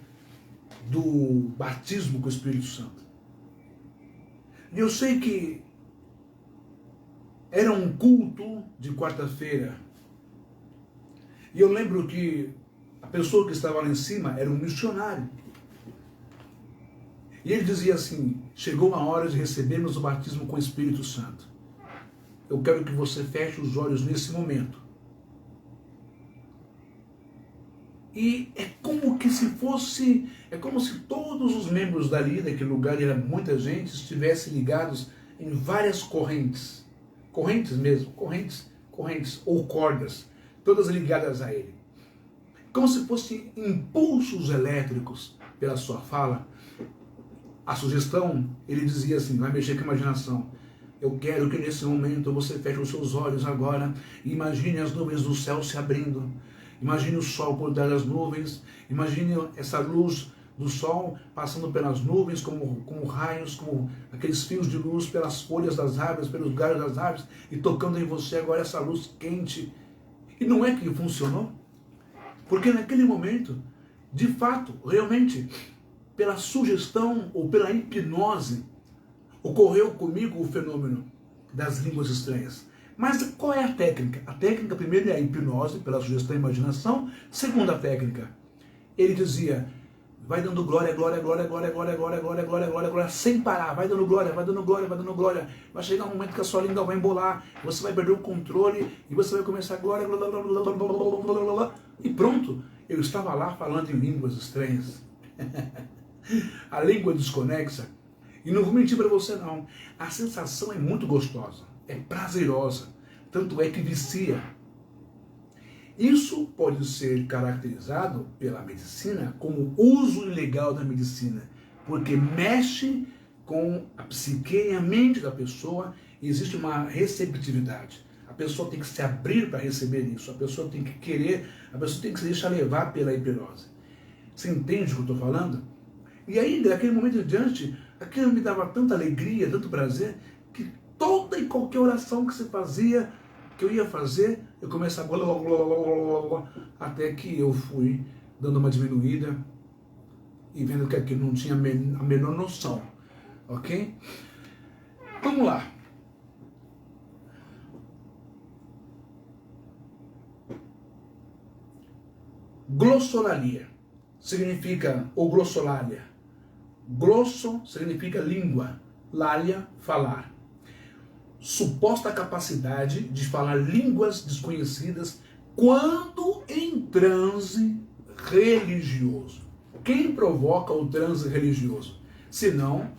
do batismo com o Espírito Santo. E eu sei que era um culto de quarta-feira. E eu lembro que a pessoa que estava lá em cima era um missionário. E ele dizia assim: chegou a hora de recebermos o batismo com o Espírito Santo. Eu quero que você feche os olhos nesse momento. E é como se todos os membros dali, daquele lugar, e era muita gente, estivessem ligados em várias correntes. Correntes mesmo, correntes ou cordas, todas ligadas a ele. Como se fossem impulsos elétricos pela sua fala. A sugestão, ele dizia assim, vai mexer com a imaginação. Eu quero que nesse momento você feche os seus olhos agora e imagine as nuvens do céu se abrindo. Imagine o sol por trás das nuvens. Imagine essa luz do sol passando pelas nuvens como raios, como aqueles fios de luz pelas folhas das árvores, pelos galhos das árvores e tocando em você agora essa luz quente. E não é que funcionou? Porque naquele momento, de fato, realmente, pela sugestão ou pela hipnose, ocorreu comigo o fenômeno das línguas estranhas. Mas qual é a técnica? A técnica, primeiro, é a hipnose, pela sugestão e imaginação. Segunda técnica, ele dizia, vai dando glória, glória, glória, glória, glória, glória, glória, glória, glória, glória, sem parar, vai dando glória, vai dando glória, vai dando glória. Vai chegar um momento que a sua língua vai embolar, você vai perder o controle e você vai começar a glória, glória, glória, glória, glória, glória, glória, e pronto, eu estava lá falando em línguas estranhas. A língua desconexa. E não vou mentir para você não, a sensação é muito gostosa, é prazerosa, tanto é que vicia. Isso pode ser caracterizado pela medicina como uso ilegal da medicina, porque mexe com a psique e a mente da pessoa e existe uma receptividade. A pessoa tem que se abrir para receber isso, a pessoa tem que querer, a pessoa tem que se deixar levar pela hipnose. Você entende o que eu estou falando? E aí, daquele momento em diante, aquilo me dava tanta alegria, tanto prazer, que toda e qualquer oração que você fazia, que eu ia fazer, eu começava até que eu fui dando uma diminuída e vendo que aquilo não tinha a menor noção, ok? Vamos lá. Glossolalia significa, ou glossolalia. Glosso significa língua, lalia, falar. Suposta capacidade de falar línguas desconhecidas quando em transe religioso. Quem provoca o transe religioso? Senão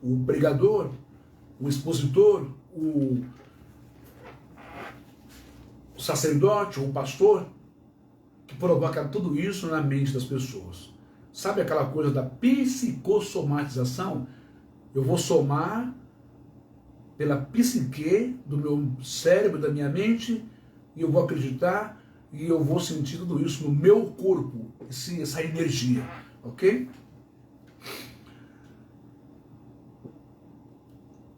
o pregador, o expositor, o sacerdote ou o pastor, que provoca tudo isso na mente das pessoas. Sabe aquela coisa da psicossomatização? Eu vou somar pela psique do meu cérebro, da minha mente, e eu vou acreditar e eu vou sentir tudo isso no meu corpo, essa energia, ok?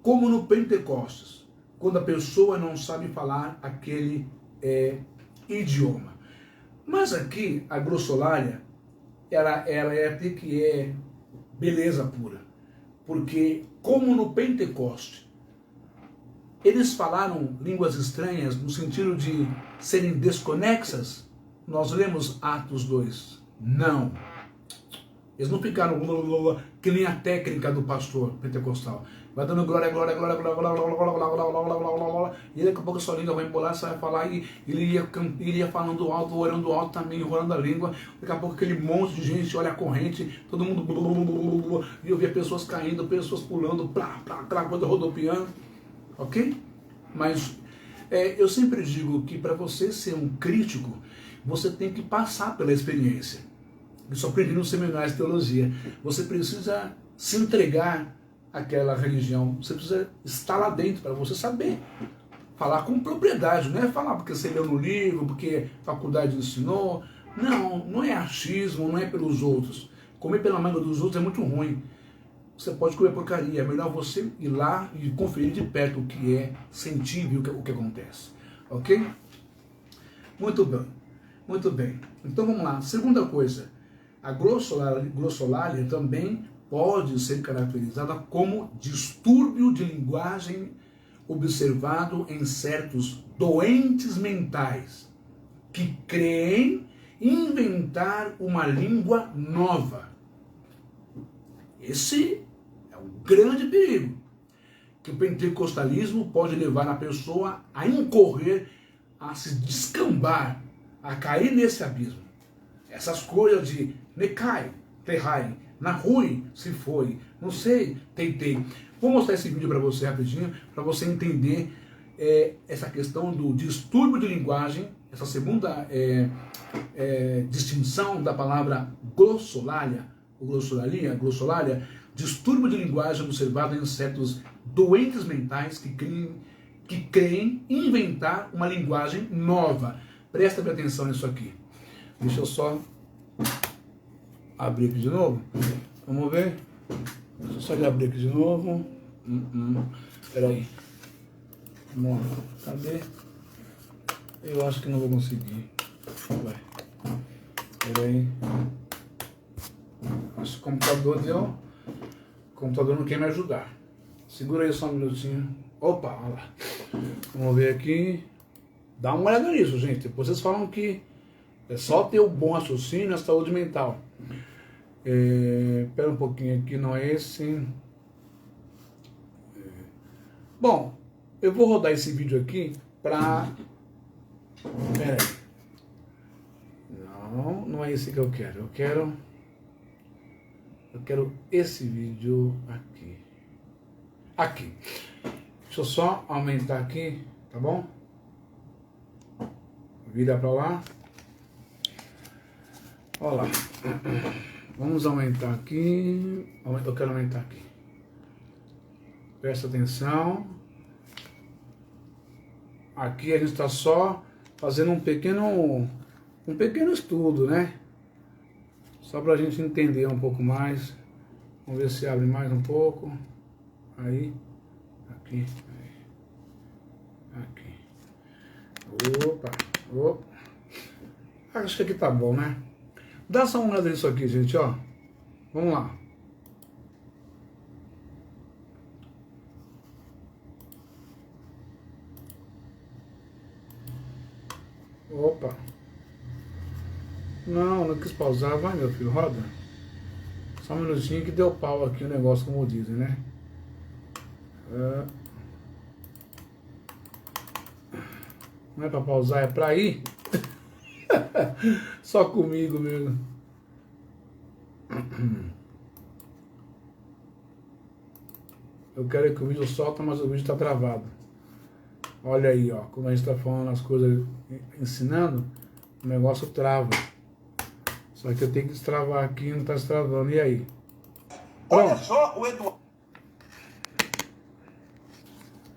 Como no Pentecostes, quando a pessoa não sabe falar aquele idioma. Mas aqui, a glossolalia, ela é até que é beleza pura. Porque, como no Pentecoste, eles falaram línguas estranhas no sentido de serem desconexas, nós lemos Atos 2. Não. Eles não ficaram que nem a técnica do pastor pentecostal. Vai dando glória, glória, glória, glória, glória, glória, glória, glória, glória, e daqui a pouco a sua língua vai embolar, você vai falar, e ele ia falando alto, orando alto também, enrolando a língua. Daqui a pouco aquele monte de gente olha a corrente, todo mundo, e eu via pessoas caindo, pessoas pulando, plá, plá, plá, coisa rodopiando, ok? Mas Eu sempre digo que para você ser um crítico, você tem que passar pela experiência. Isso eu aprendi no seminário de teologia. Você precisa se entregar àquela religião. Você precisa estar lá dentro para você saber. Falar com propriedade. Não é falar porque você leu no livro, porque a faculdade ensinou. Não, não é achismo, não é pelos outros. Comer pela manga dos outros é muito ruim. Você pode comer porcaria. É melhor você ir lá e conferir de perto o que é, sentir o que acontece. Ok? Muito bem. Muito bem. Então vamos lá. Segunda coisa. A glossolalia também pode ser caracterizada como distúrbio de linguagem observado em certos doentes mentais que creem inventar uma língua nova. Esse é um grande perigo que o pentecostalismo pode levar a pessoa a incorrer, a se descambar, a cair nesse abismo. Essas coisas de Necai, Terrai, Nahui, se foi, não sei, Teitei. Vou mostrar esse vídeo para você rapidinho, para você entender essa questão do distúrbio de linguagem, essa segunda distinção da palavra glossolalia, distúrbio de linguagem observado em certos doentes mentais que creem inventar uma linguagem nova. Presta bem atenção nisso aqui. Deixa eu só abrir aqui de novo. Vamos ver. Deixa eu só abrir aqui de novo. Espera aí. Vamos lá. Cadê? Eu acho que não vou conseguir. Vai. Espera aí. Acho que o computador deu. O computador não quer me ajudar. Segura aí só um minutinho. Opa, olha lá. Vamos ver aqui. Dá uma olhada nisso, gente. Depois vocês falam que é só ter o bom raciocínio e a saúde mental. Espera um pouquinho aqui, não é esse. Bom, eu vou rodar esse vídeo aqui para... Espera aí. Não, não é esse que eu quero. Eu quero esse vídeo aqui. Aqui. Deixa eu só aumentar aqui, tá bom? Vira para lá. Olha lá. Vamos aumentar aqui. Eu quero aumentar aqui. Presta atenção. Aqui a gente está só fazendo um pequeno estudo, né? Só para a gente entender um pouco mais. Vamos ver se abre mais um pouco. Aí. Aqui. Aí. Aqui. Opa. Acho que aqui tá bom, né? Dá só uma olhada nisso aqui, gente, ó. Vamos lá. Opa. Não quis pausar. Vai, meu filho, roda. Só um minutinho que deu pau aqui o negócio, como dizem, né? Não é pra pausar, é pra ir. Só comigo mesmo. Eu quero que o vídeo solta, mas o vídeo tá travado. Olha aí, ó, como a gente tá falando as coisas, ensinando, o negócio trava. Só que eu tenho que destravar aqui, não tá destravando. E aí? Olha só o Eduardo.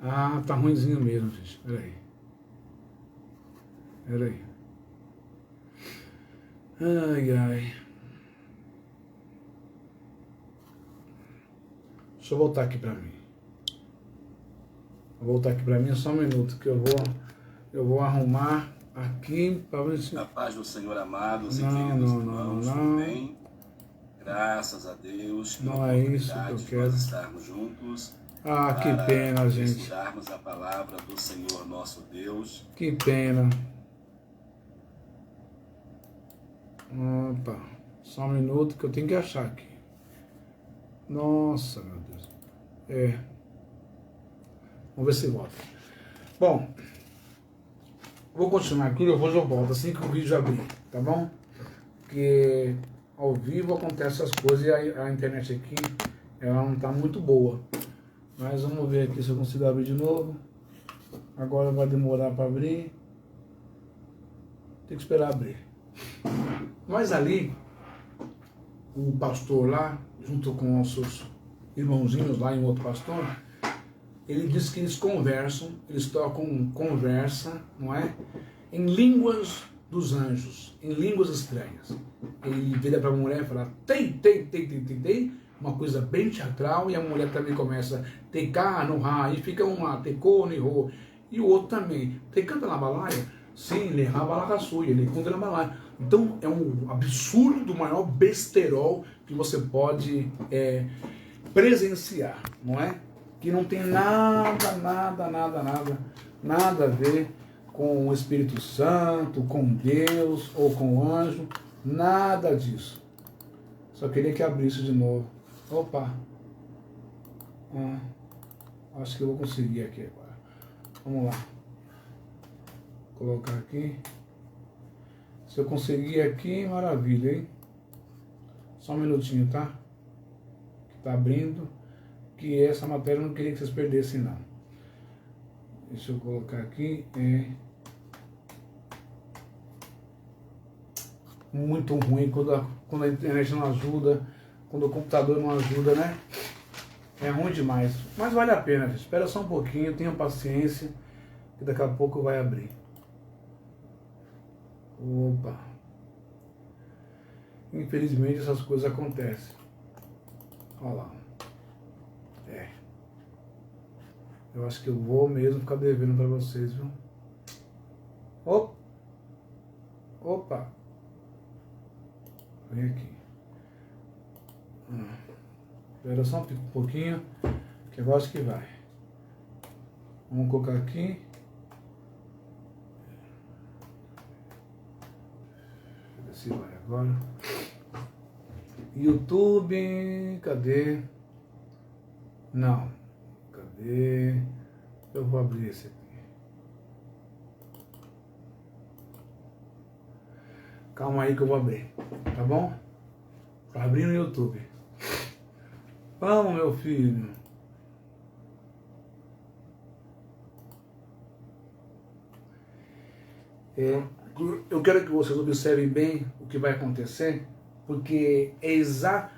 Ah, tá ruimzinho mesmo, gente. Peraí. Ai. Deixa eu voltar aqui pra mim. Vou voltar aqui pra mim só um minuto, que eu vou arrumar aqui para ver se... A paz do Senhor amado, não. bem. Graças a Deus. Não é isso que eu quero. Nós estarmos juntos. Ah, que pena, gente. Estudarmos a palavra do Senhor nosso Deus. Que pena. Opa, só um minuto que eu tenho que achar aqui. Nossa, meu Deus. Vamos ver se volta. Bom, vou continuar aqui, eu volto assim que o vídeo abrir, tá bom? Porque ao vivo acontece essas coisas e a internet aqui, ela não tá muito boa. Mas vamos ver aqui se eu consigo abrir de novo. Agora vai demorar para abrir. Tem que esperar abrir. Mas ali, o pastor lá, junto com os seus irmãozinhos lá e um outro pastor, ele diz que eles conversam, eles tocam conversa, não é? Em línguas dos anjos, em línguas estranhas. Ele vira para a mulher e fala, tem, uma coisa bem teatral, e a mulher também começa, tecar no ra, e fica um lá, tecou no ro, e o outro também, te canta na balaia, sim, ele rabalagaçui, ele conta na balaia. Então é um absurdo do maior besterol que você pode presenciar, não é? Que não tem nada a ver com o Espírito Santo, com Deus ou com o anjo, nada disso. Só queria que abrisse de novo. Opa! Acho que eu vou conseguir aqui agora. Vamos lá. Vou colocar aqui. Se eu conseguir aqui, maravilha, hein? Só um minutinho, tá? Que tá abrindo. Que essa matéria eu não queria que vocês perdessem, não. Deixa eu colocar aqui. Muito ruim quando a internet não ajuda, quando o computador não ajuda, né? É ruim demais. Mas vale a pena, gente. Espera só um pouquinho, tenha paciência, que daqui a pouco vai abrir. Opa! Infelizmente essas coisas acontecem. Olha lá. Eu acho que eu vou mesmo ficar devendo para vocês, viu? Opa! Vem aqui. Espera só um pouquinho, que eu acho que vai. Vamos colocar aqui. Deixa eu ver se vai agora. YouTube, cadê? Não. Cadê? Eu vou abrir esse aqui. Calma aí que eu vou abrir, tá bom? Vou abrir no YouTube. Vamos, meu filho. Eu quero que vocês observem bem o que vai acontecer, porque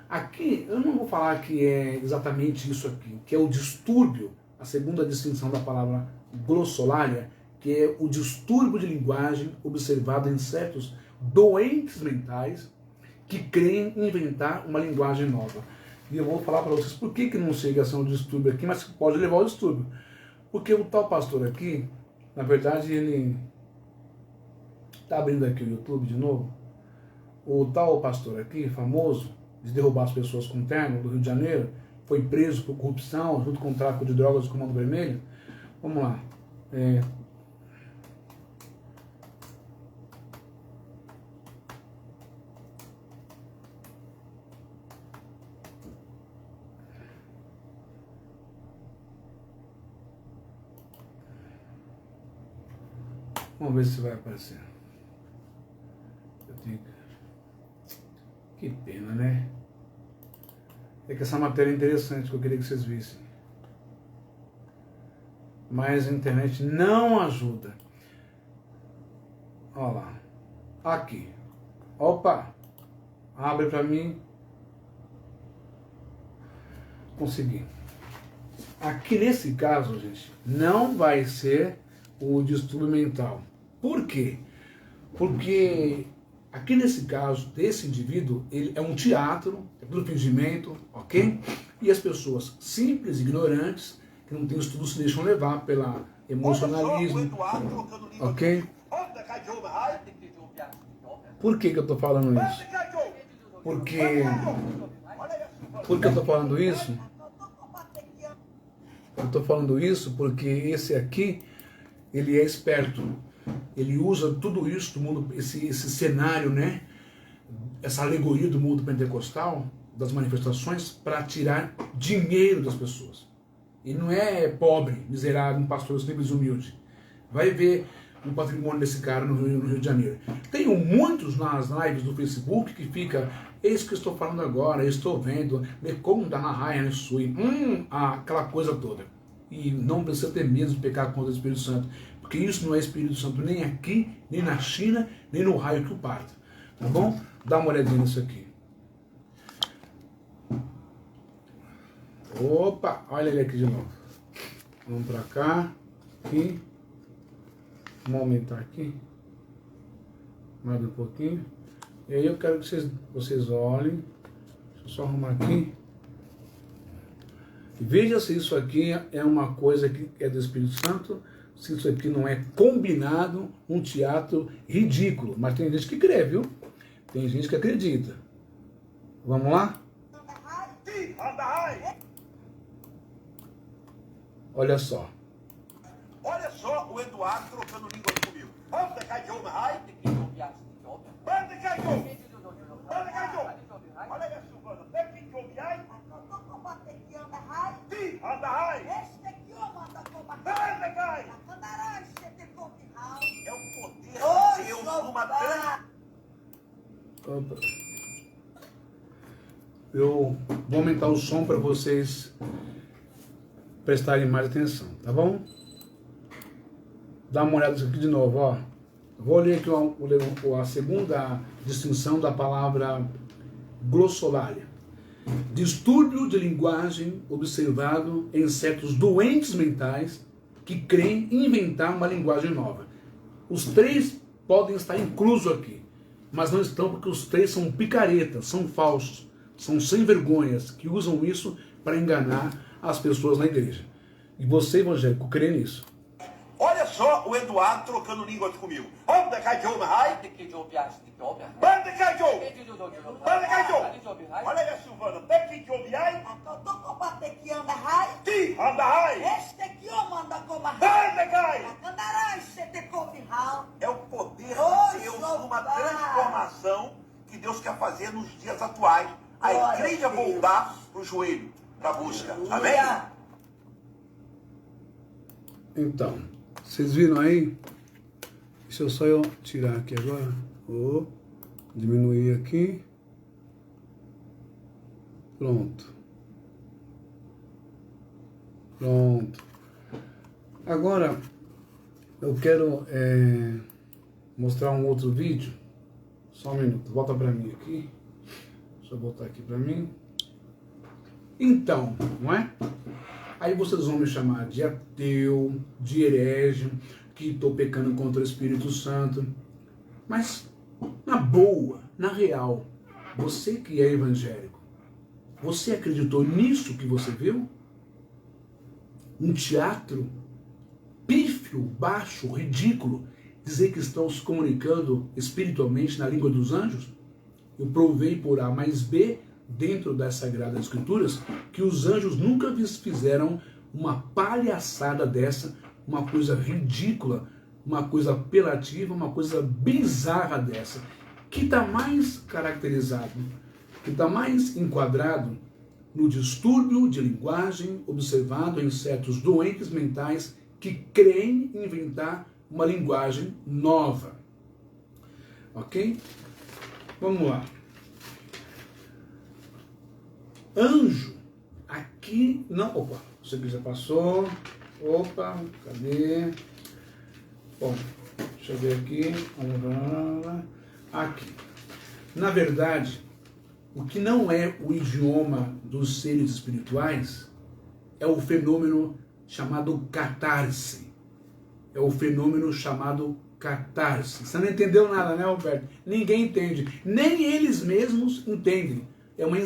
aqui, eu não vou falar que é exatamente isso aqui, que é o distúrbio, a segunda distinção da palavra glossolalia, que é o distúrbio de linguagem observado em certos doentes mentais que creem inventar uma linguagem nova. E eu vou falar para vocês por que não chega a ser um distúrbio aqui, mas pode levar ao distúrbio. Porque o tal pastor aqui, na verdade, ele está abrindo aqui o YouTube de novo. O tal pastor aqui, famoso, de derrubar as pessoas com terno, do Rio de Janeiro, foi preso por corrupção, junto com o tráfico de drogas do Comando Vermelho. Vamos lá. Vamos ver se vai aparecer. Que pena, né? É que essa matéria é interessante, que eu queria que vocês vissem. Mas a internet não ajuda. Olha lá. Aqui. Opa! Abre pra mim. Consegui. Aqui nesse caso, gente, não vai ser o distúrbio mental. Por quê? Porque aqui nesse caso, desse indivíduo, ele é um teatro, é tudo fingimento, ok? E as pessoas simples, ignorantes, que não têm estudo, se deixam levar pela emocionalismo, ok? Por que eu estou falando isso? Por que eu estou falando isso? Eu estou falando isso porque esse aqui, ele é esperto. Ele usa tudo isso do mundo, esse cenário, né? Essa alegoria do mundo pentecostal, das manifestações, para tirar dinheiro das pessoas. Ele não é pobre, miserável, um pastor simples e humilde. Vai ver o patrimônio desse cara no Rio de Janeiro. Tenho muitos nas lives do Facebook que fica, eis que eu estou falando agora, eu estou vendo, me conta na raia, sui, aquela coisa toda. e não precisa ter medo de pecar contra o Espírito Santo, porque isso não é Espírito Santo nem aqui, nem na China, nem no raio que o parta. Tá bom? Dá uma olhadinha nisso aqui. Opa, olha ele aqui de novo. Vamos pra cá, aqui. Vamos aumentar aqui. Mais um pouquinho. E aí eu quero que vocês olhem. Deixa eu só arrumar aqui. E veja se isso aqui é uma coisa que é do Espírito Santo, se isso aqui não é combinado, um teatro ridículo. Mas tem gente que crê, viu? Tem gente que acredita. Vamos lá? Olha só. Olha só o Eduardo trocando língua comigo. Olha aí a Silvana. É o poder de Deus numa grande... Opa. Eu vou aumentar o som para vocês prestarem mais atenção, tá bom? Dá uma olhada nisso aqui de novo, ó. Vou ler aqui a segunda distinção da palavra glossolalia. Distúrbio de linguagem observado em certos doentes mentais que creem em inventar uma linguagem nova. Os três podem estar inclusos aqui, mas não estão porque os três são picaretas, são falsos, são sem vergonhas, que usam isso para enganar as pessoas na igreja. E você, evangélico, crê nisso. Olha só o Eduardo trocando língua comigo. Olha aí a Silvana. É o poder de Deus numa transformação que Deus quer fazer nos dias atuais. A igreja voltar para o joelho, para a busca. Amém? Então, vocês viram aí? Deixa eu só tirar aqui agora. Vou diminuir aqui. Pronto. Pronto. Agora, eu quero mostrar um outro vídeo. Só um minuto. Volta para mim aqui. Deixa eu voltar aqui para mim. Então, não é? Aí vocês vão me chamar de ateu, de herege, que estou pecando contra o Espírito Santo. Mas, na boa, na real, você que é evangélico, você acreditou nisso que você viu? Um teatro pífio, baixo, ridículo, dizer que estão se comunicando espiritualmente na língua dos anjos? Eu provei por A mais B, dentro das Sagradas Escrituras, que os anjos nunca fizeram uma palhaçada dessa, uma coisa ridícula, uma coisa apelativa, uma coisa bizarra dessa, que está mais caracterizado, que está mais enquadrado no distúrbio de linguagem observado em certos doentes mentais que creem em inventar uma linguagem nova. Ok? Vamos lá. Anjo, aqui não, opa, isso aqui já passou, opa, cadê? Bom, deixa eu ver aqui, aqui. Na verdade, o que não é o idioma dos seres espirituais é o fenômeno chamado catarse. É o fenômeno chamado catarse. Você não entendeu nada, né, Alberto? Ninguém entende, nem eles mesmos entendem. É uma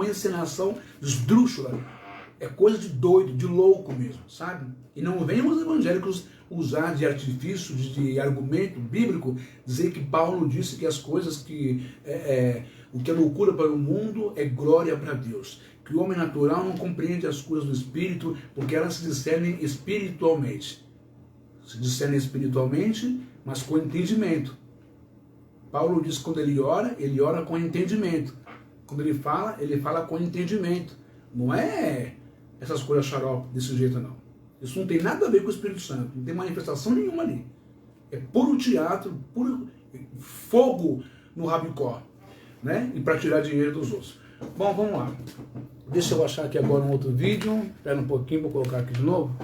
encenação esdrúxula. É coisa de doido, de louco mesmo, sabe? E não venham os evangélicos usar de artifício, de argumento bíblico, dizer que Paulo disse que as coisas que... o que é loucura para o mundo é glória para Deus. Que o homem natural não compreende as coisas do Espírito, porque elas se discernem espiritualmente. Se discernem espiritualmente, mas com entendimento. Paulo diz que quando ele ora com entendimento. Quando ele fala com entendimento. Não é essas coisas xarope desse jeito, não. Isso não tem nada a ver com o Espírito Santo. Não tem manifestação nenhuma ali. É puro teatro, puro fogo no rabicó, né? E para tirar dinheiro dos outros. Bom, vamos lá. Deixa eu achar aqui agora um outro vídeo. Espera um pouquinho, vou colocar aqui de novo,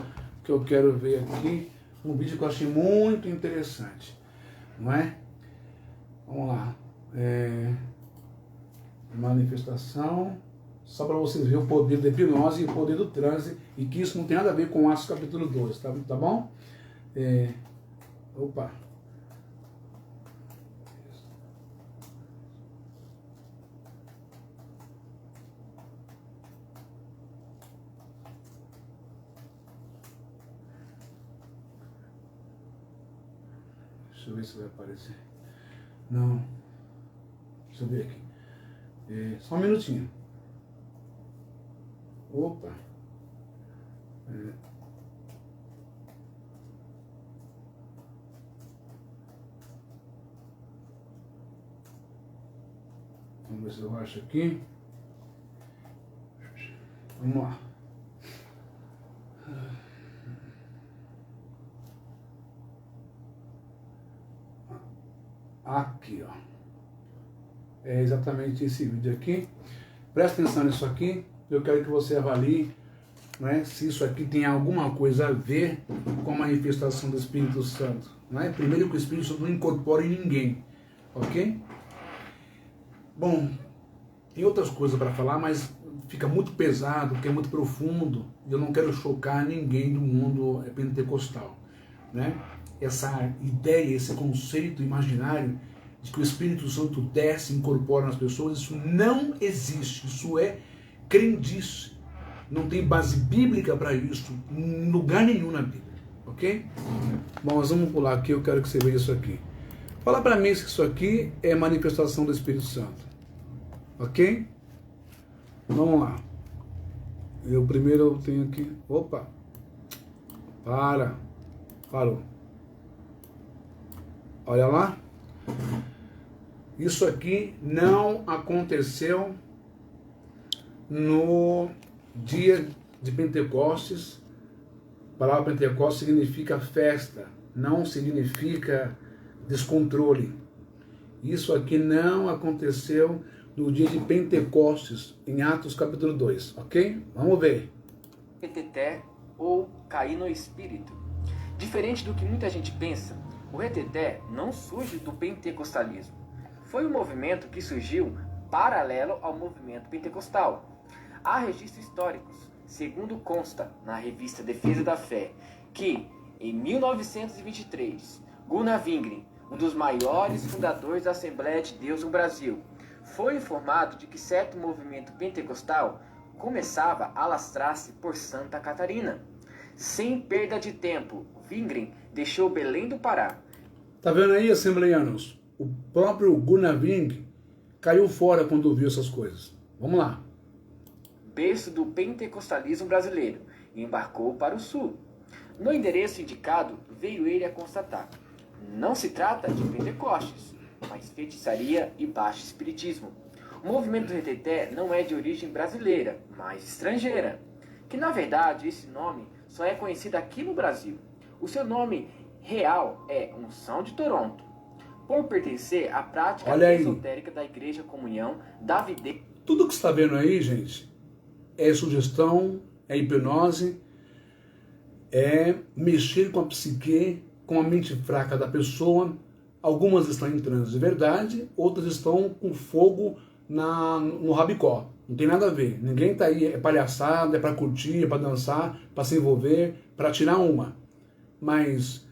que eu quero ver aqui um vídeo que eu achei muito interessante, não é? Vamos lá. Manifestação, só para vocês verem o poder da hipnose e o poder do transe, e que isso não tem nada a ver com Atos capítulo 2, tá bom? Opa! Deixa eu ver se vai aparecer. Não. Deixa eu ver aqui. Só um minutinho. Opa. Vamos ver se eu acho aqui. Vamos lá. Aqui, ó. É exatamente esse vídeo aqui. Presta atenção nisso aqui. Eu quero que você avalie, né, se isso aqui tem alguma coisa a ver com a manifestação do Espírito Santo. Não é? Primeiro que o Espírito Santo não incorpora em ninguém. Ok? Bom, tem outras coisas para falar, mas fica muito pesado, porque é muito profundo. E eu não quero chocar ninguém do mundo pentecostal. Né? Essa ideia, esse conceito imaginário de que o Espírito Santo desce e incorpora nas pessoas, isso não existe, isso é crendice, não tem base bíblica para isso, em lugar nenhum na Bíblia, ok? Bom, nós vamos pular aqui, eu quero que você veja isso aqui. Fala para mim se isso aqui é manifestação do Espírito Santo, ok? Vamos lá. Eu primeiro tenho aqui, opa, parou. Olha lá. Isso aqui não aconteceu no dia de Pentecostes. A palavra Pentecostes significa festa, não significa descontrole. Isso aqui não aconteceu no dia de Pentecostes, em Atos capítulo 2, ok? Vamos ver. Reteté ou cair no espírito. Diferente do que muita gente pensa, o reteté não surge do pentecostalismo. Foi um movimento que surgiu paralelo ao movimento pentecostal. Há registros históricos, segundo consta na revista Defesa da Fé, que em 1923, Gunnar Wingren, um dos maiores fundadores da Assembleia de Deus no Brasil, foi informado de que certo movimento pentecostal começava a alastrar-se por Santa Catarina. Sem perda de tempo, Wingren deixou Belém do Pará. Tá vendo aí, assembleianos? O próprio Gunnar Wingren caiu fora quando viu essas coisas. Vamos lá. Berço do pentecostalismo brasileiro, e embarcou para o sul. No endereço indicado, veio ele a constatar: não se trata de Pentecostes, mas feitiçaria e baixo espiritismo. O movimento do reteté não é de origem brasileira, mas estrangeira, que na verdade esse nome só é conhecido aqui no Brasil. O seu nome real é Unção de Toronto, por pertencer à prática esotérica da Igreja Comunhão da Videira. Tudo que você está vendo aí, gente, é sugestão, é hipnose, é mexer com a psique, com a mente fraca da pessoa. Algumas estão em transe de verdade, outras estão com fogo no rabicó. Não tem nada a ver. Ninguém está aí, é palhaçada, é para curtir, é para dançar, para se envolver, para tirar uma. Mas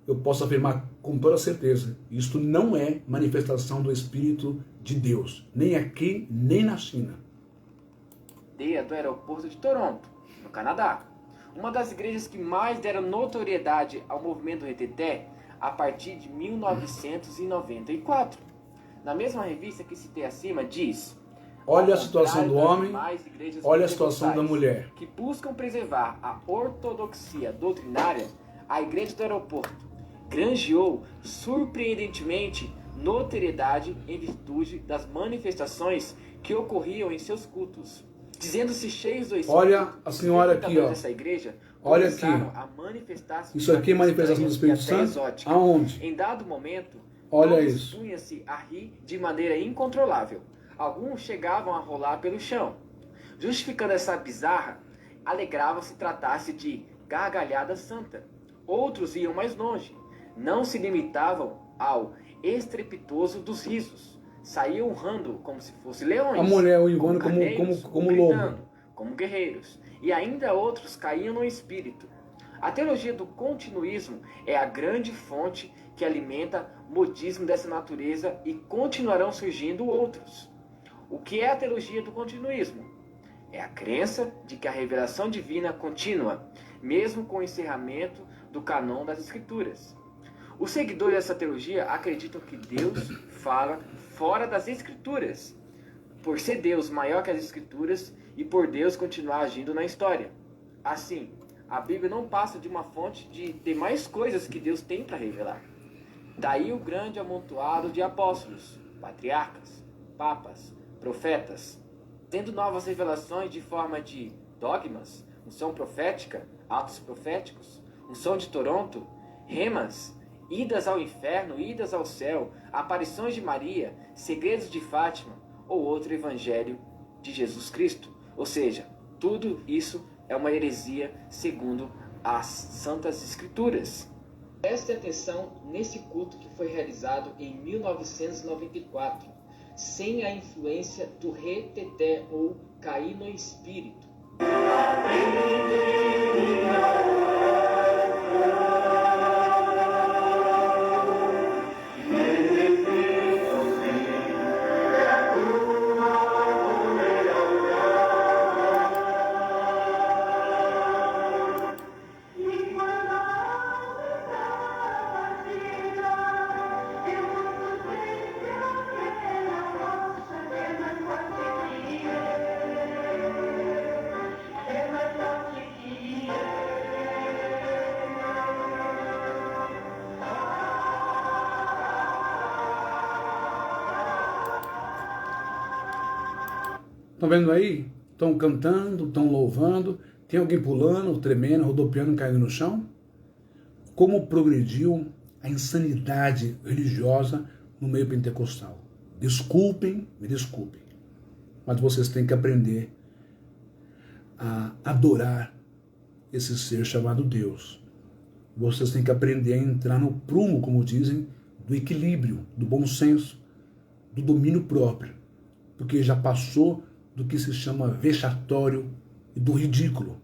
eu posso afirmar com toda certeza, isto não é manifestação do Espírito de Deus, nem aqui, nem na China. Do aeroporto de Toronto, no Canadá. Uma das igrejas que mais deram notoriedade ao movimento do reteté a partir de 1994. Na mesma revista que citei acima, diz: olha a situação do homem, olha a situação da mulher. Que buscam preservar a ortodoxia doutrinária, a igreja do aeroporto granjeou surpreendentemente notoriedade em virtude das manifestações que ocorriam em seus cultos. Dizendo-se cheios do Espírito, olha a senhora aqui, ó. Dessa igreja, olha aqui. Isso aqui é manifestação do Espírito Santo? Aonde? Em dado momento, olha isso. Punha-se a rir de maneira incontrolável. Alguns chegavam a rolar pelo chão. Justificando essa bizarra, alegravam se tratasse de gargalhada santa. Outros iam mais longe, não se limitavam ao estrepitoso dos risos, saíam urrando como se fossem leões, A mulher o engana carneiros, como gritando, lobo. como guerreiros, e ainda outros caíam no espírito. A teologia do continuismo é a grande fonte que alimenta modismo dessa natureza e continuarão surgindo outros. O que é a teologia do continuismo? É a crença de que a revelação divina continua, mesmo com o encerramento do cânon das Escrituras. Os seguidores dessa teologia acreditam que Deus fala fora das Escrituras, por ser Deus maior que as Escrituras e por Deus continuar agindo na história. Assim, a Bíblia não passa de uma fonte de demais coisas que Deus tem para revelar. Daí o grande amontoado de apóstolos, patriarcas, papas, profetas, tendo novas revelações de forma de dogmas, unção profética, atos proféticos, unção de Toronto, remas, idas ao inferno, idas ao céu, aparições de Maria, segredos de Fátima ou outro evangelho de Jesus Cristo. Ou seja, tudo isso é uma heresia segundo as Santas Escrituras. Preste atenção nesse culto que foi realizado em 1994, sem a influência do reteté ou cair no espírito. Estão vendo aí? Estão cantando, estão louvando, tem alguém pulando, tremendo, rodopiando, caindo no chão? Como progrediu a insanidade religiosa no meio pentecostal? Desculpem, me desculpem, mas vocês têm que aprender a adorar esse ser chamado Deus. Vocês têm que aprender a entrar no prumo, como dizem, do equilíbrio, do bom senso, do domínio próprio, porque já passou do que se chama vexatório e do ridículo.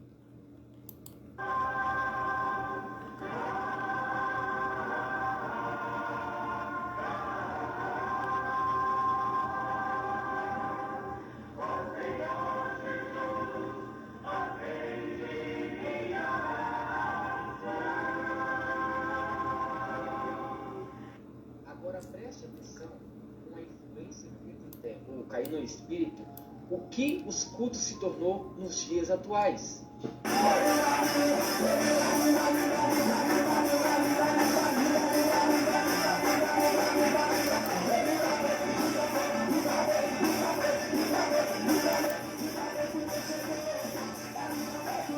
Agora preste atenção com a influência do reteté ou cair no espírito, o que os cultos se tornou nos dias atuais.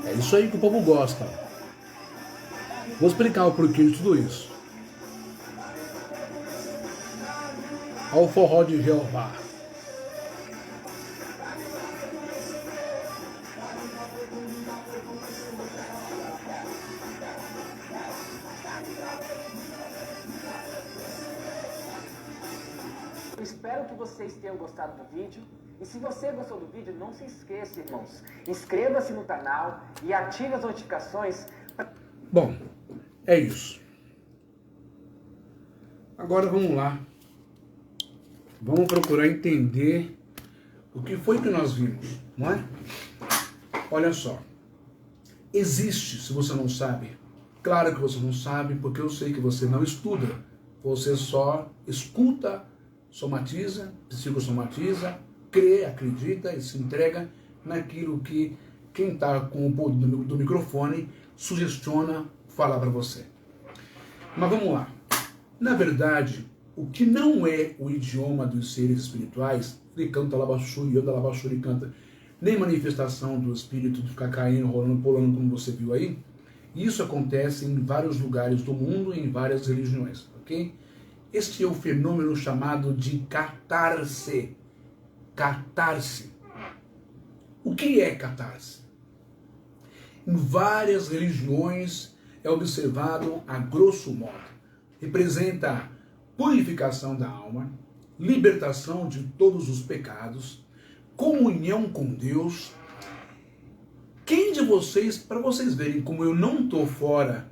É isso aí que o povo gosta. Vou explicar o porquê de tudo isso. Olha o forró de Jeová. Eu espero que vocês tenham gostado do vídeo. E se você gostou do vídeo, não se esqueça, irmãos. Inscreva-se no canal e ative as notificações. Bom, é isso. Agora vamos lá. Vamos procurar entender o que foi que nós vimos, não é? Olha só. Existe, se você não sabe. Claro que você não sabe, porque eu sei que você não estuda. Você só escuta, somatiza, psicossomatiza, crê, acredita e se entrega naquilo que quem está com o poder do microfone sugestiona falar para você. Mas vamos lá. Na verdade, o que não é o idioma dos seres espirituais, ele canta Labaxu, Yoda Labaxu, ele canta, nem manifestação do espírito de ficar caindo, rolando, pulando, como você viu aí. Isso acontece em vários lugares do mundo e em várias religiões, ok? Este é o fenômeno chamado de catarse. Catarse. O que é catarse? Em várias religiões é observado a grosso modo. Representa a purificação da alma, libertação de todos os pecados, comunhão com Deus. Quem de vocês, para vocês verem como eu não estou fora,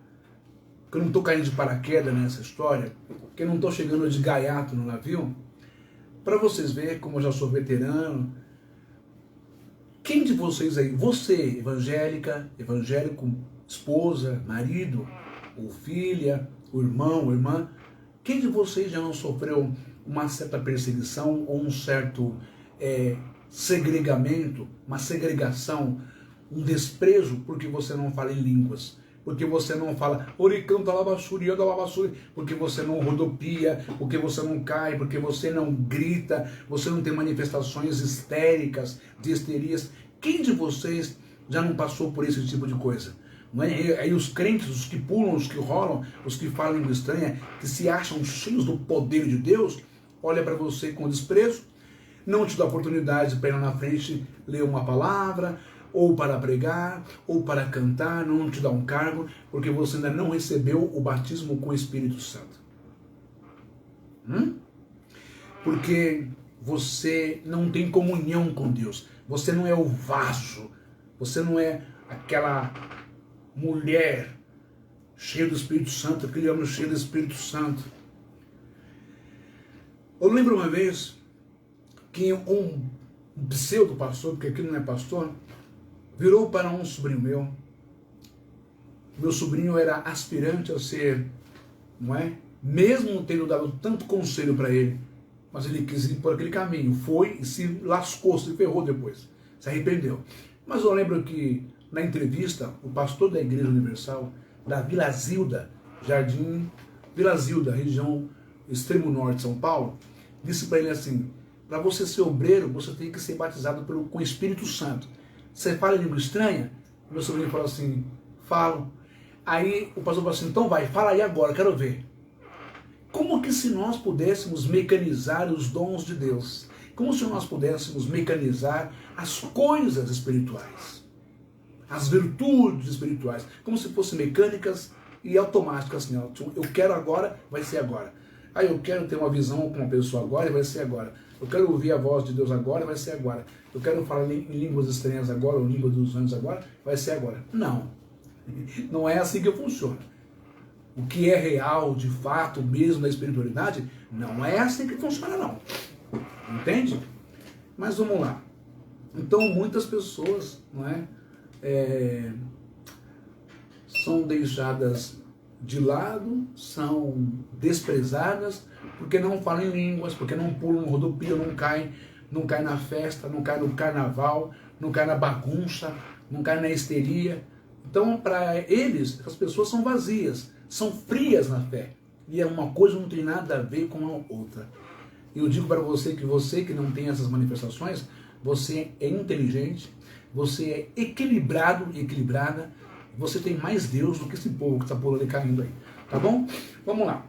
que eu não estou caindo de paraquedas nessa história, que eu não estou chegando de gaiato no navio, para vocês verem como eu já sou veterano. Quem de vocês aí, você evangélica, evangélico, esposa, marido, ou filha, ou irmão, ou irmã, quem de vocês já não sofreu uma certa perseguição ou um certo segregamento, uma segregação, um desprezo porque você não fala em línguas, porque você não fala oricanta lavassuri, porque você não rodopia, porque você não cai, porque você não grita, você não tem manifestações histéricas, de histerias. Quem de vocês já não passou por esse tipo de coisa? Não é? Aí os crentes, os que pulam, os que rolam, os que falam língua estranha, que se acham cheios do poder de Deus, olha para você com desprezo, não te dá oportunidade para ir lá na frente ler uma palavra, ou para pregar, ou para cantar, não te dá um cargo, porque você ainda não recebeu o batismo com o Espírito Santo. Porque você não tem comunhão com Deus, você não é o vaso, você não é aquela mulher cheia do Espírito Santo, aquele homem cheio do Espírito Santo. Eu lembro uma vez que um pseudo-pastor, porque aqui não é pastor, virou para um sobrinho meu. Meu sobrinho era aspirante a ser, não é? Mesmo tendo dado tanto conselho para ele, mas ele quis ir por aquele caminho, foi e se lascou, se ferrou depois, se arrependeu. Mas eu lembro que na entrevista, o pastor da Igreja Universal, da Vila Zilda, Jardim Vila Zilda, região extremo norte de São Paulo, disse para ele assim: para você ser obreiro, você tem que ser batizado com o Espírito Santo. Você fala língua estranha? Meu sobrinho falou assim: falo. Aí o pastor falou assim: então vai, fala aí agora, quero ver. Como que se nós pudéssemos mecanizar os dons de Deus? Como se nós pudéssemos mecanizar as coisas espirituais, as virtudes espirituais, como se fossem mecânicas e automáticas, assim, ó, eu quero agora, vai ser agora. Aí eu quero ter uma visão com uma pessoa agora, vai ser agora. Eu quero ouvir a voz de Deus agora, vai ser agora. Eu quero falar em línguas estranhas agora, ou língua dos anjos agora, vai ser agora. Não, não é assim que funciona. O que é real, de fato, mesmo na espiritualidade, não é assim que funciona, não. Entende? Mas vamos lá. Então, muitas pessoas, não é, são deixadas de lado, são desprezadas, porque não falam em línguas, porque não pulam, rodopiam, não caem na festa, não caem no carnaval, não caem na bagunça, não caem na histeria. Então, para eles, as pessoas são vazias, são frias na fé. E uma coisa não tem nada a ver com a outra. E eu digo para você que não tem essas manifestações, você é inteligente, você é equilibrado e equilibrada, você tem mais Deus do que esse povo que está por ali caindo aí. Tá bom? Vamos lá.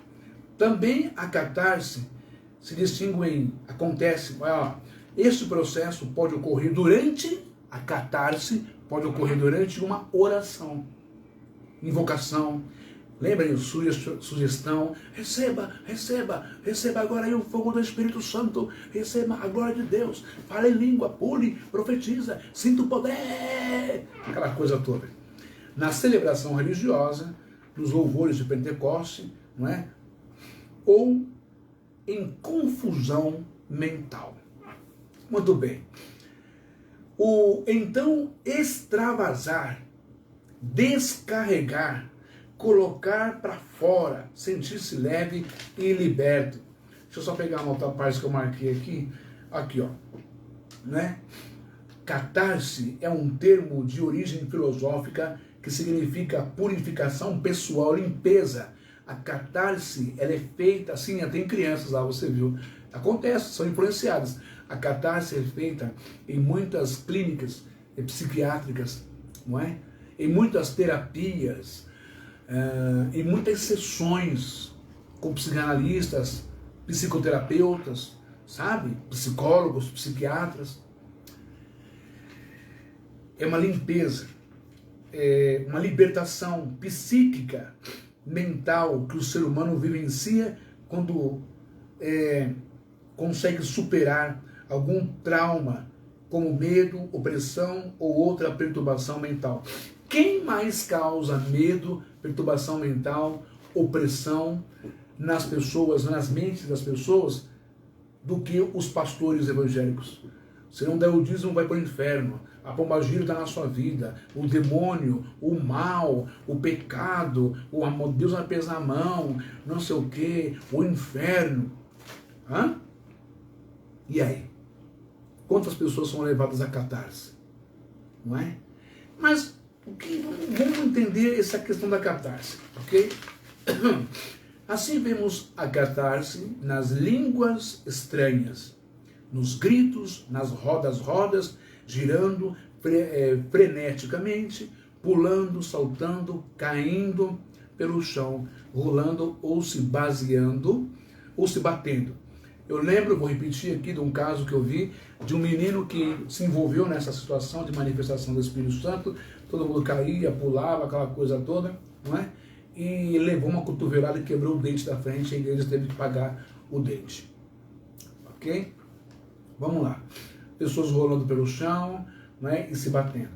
Também a catarse se distingue acontece, este processo pode ocorrer durante a catarse, pode ocorrer durante uma oração, invocação. Lembrem, sugestão, receba agora aí o fogo do Espírito Santo, receba a glória de Deus, fale em língua, pule, profetiza, sinta o poder, aquela coisa toda. Na celebração religiosa, nos louvores de Pentecoste, não é? Ou em confusão mental. Muito bem. Então, extravasar, descarregar, colocar para fora, sentir-se leve e liberto. Deixa eu só pegar uma outra parte que eu marquei aqui. Aqui, ó. Né? Catarse é um termo de origem filosófica que significa purificação pessoal, limpeza. A catarse, ela é feita, assim, tem crianças lá, você viu. Acontece, são influenciadas. A catarse é feita em muitas clínicas psiquiátricas, não é? Em muitas terapias, em muitas sessões com psicanalistas, psicoterapeutas, sabe? Psicólogos, psiquiatras. é uma limpeza, é uma libertação psíquica, mental, que o ser humano vivencia quando consegue superar algum trauma, como medo, opressão ou outra perturbação mental. Quem mais causa medo, perturbação mental, opressão nas pessoas, nas mentes das pessoas, do que os pastores evangélicos? Se não der o dízimo, vai para o inferno. A pombagira está na sua vida. O demônio, o mal, o pecado, o amor, Deus vai pesar a mão, não sei o quê, o inferno. Hã? E aí? Quantas pessoas são levadas a catarse? Não é? Mas vamos entender essa questão da catarse, ok? Assim vemos a catarse nas línguas estranhas, nos gritos, nas rodas, girando freneticamente, pulando, saltando, caindo pelo chão, rolando ou se baseando ou se batendo. Eu lembro, vou repetir aqui, de um caso que eu vi, de um menino que se envolveu nessa situação de manifestação do Espírito Santo, todo mundo caía, pulava, aquela coisa toda, não é? E levou uma cotovelada e quebrou o dente da frente, e a igreja teve que pagar o dente. Ok? Vamos lá. Pessoas rolando pelo chão, não é? E se batendo.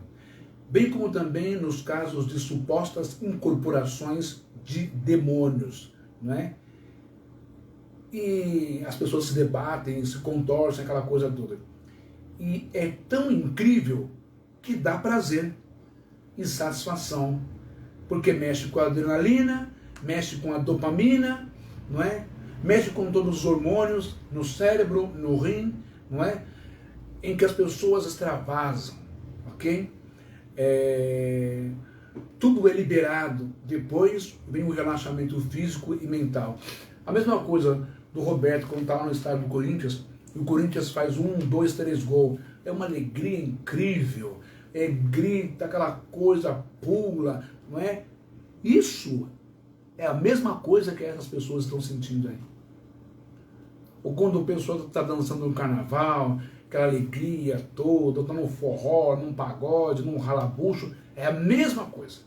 Bem como também nos casos de supostas incorporações de demônios, não é? E as pessoas se debatem, se contorcem, aquela coisa toda. E é tão incrível que dá prazer e satisfação, porque mexe com a adrenalina, mexe com a dopamina, não é? Mexe com todos os hormônios no cérebro, no rim, não é? Em que as pessoas extravasam, ok? Tudo é liberado. Depois vem o relaxamento físico e mental. A mesma coisa do Roberto, quando está lá no estádio do Corinthians, e o Corinthians faz 1, 2, 3 gols. É uma alegria incrível. Grita, aquela coisa, pula, não é? Isso é a mesma coisa que essas pessoas estão sentindo aí. Ou quando o pessoal está dançando no carnaval, aquela alegria toda, está no forró, num pagode, num ralabucho, é a mesma coisa.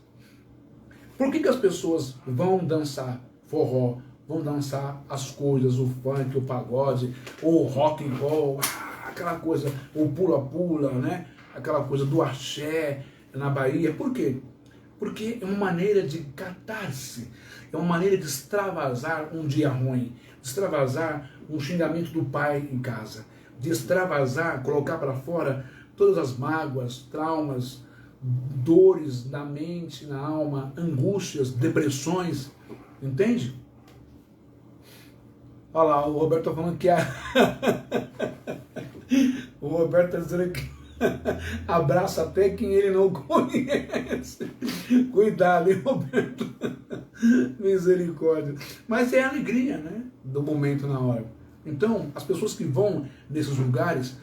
Por que as pessoas vão dançar forró, vão dançar as coisas, o funk, o pagode, ou o rock and roll, aquela coisa, o pula-pula, né? Aquela coisa do axé na Bahia? Por quê? Porque é uma maneira de catarse, é uma maneira de extravasar um dia ruim, de extravasar um xingamento do pai em casa, de extravasar, colocar para fora todas as mágoas, traumas, dores na mente, na alma, angústias, depressões, entende? Olha lá, o Roberto está falando que o Roberto está dizendo que abraça até quem ele não conhece. Cuidado, hein, Roberto? Misericórdia. Mas é a alegria, né? Do momento, na hora. Então, as pessoas que vão nesses lugares,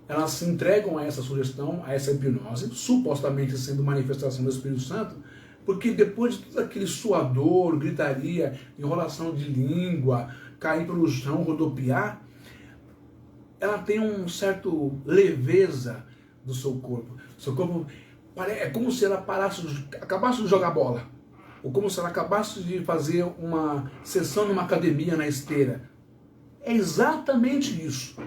elas se entregam a essa sugestão, a essa hipnose, supostamente sendo manifestação do Espírito Santo, porque depois de todo aquele suador, gritaria, enrolação de língua, cair pelo chão, rodopiar, ela tem um certo leveza do seu corpo. Seu corpo é como se ela acabasse de jogar bola, ou como se ela acabasse de fazer uma sessão numa academia na esteira. É exatamente isso.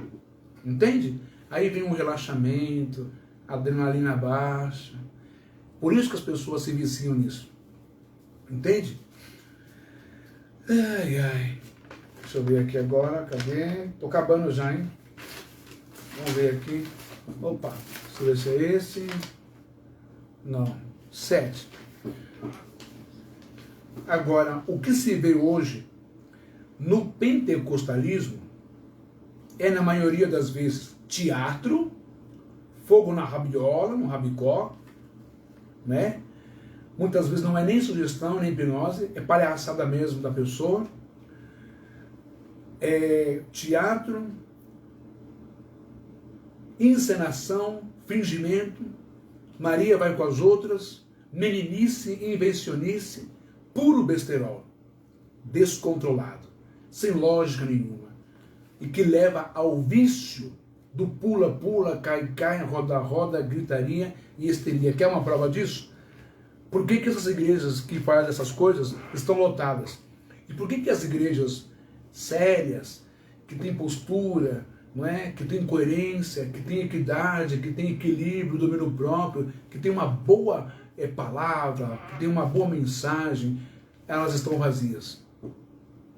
Entende? Aí vem um relaxamento, adrenalina baixa. Por isso que as pessoas se viciam nisso. Entende? Ai, ai. Deixa eu ver aqui agora. Cadê? Tô acabando já, hein? Vamos ver aqui. Opa. Deixa eu ver se é esse. Não. 7. Agora, o que se vê hoje no pentecostalismo é, na maioria das vezes, teatro, fogo na rabiola, no rabicó, né? Muitas vezes não é nem sugestão, nem hipnose, é palhaçada mesmo da pessoa. É teatro, encenação, fingimento, Maria vai com as outras, meninice, invencionice, puro besterol, descontrolado, sem lógica nenhuma, e que leva ao vício do pula-pula, cai-cai, roda-roda, gritaria e histeria. Quer uma prova disso? Por que essas igrejas que fazem essas coisas estão lotadas? E por que as igrejas sérias, que têm postura, não é? Que têm coerência, que têm equidade, que têm equilíbrio, domínio próprio, que têm uma boa palavra, que têm uma boa mensagem, elas estão vazias?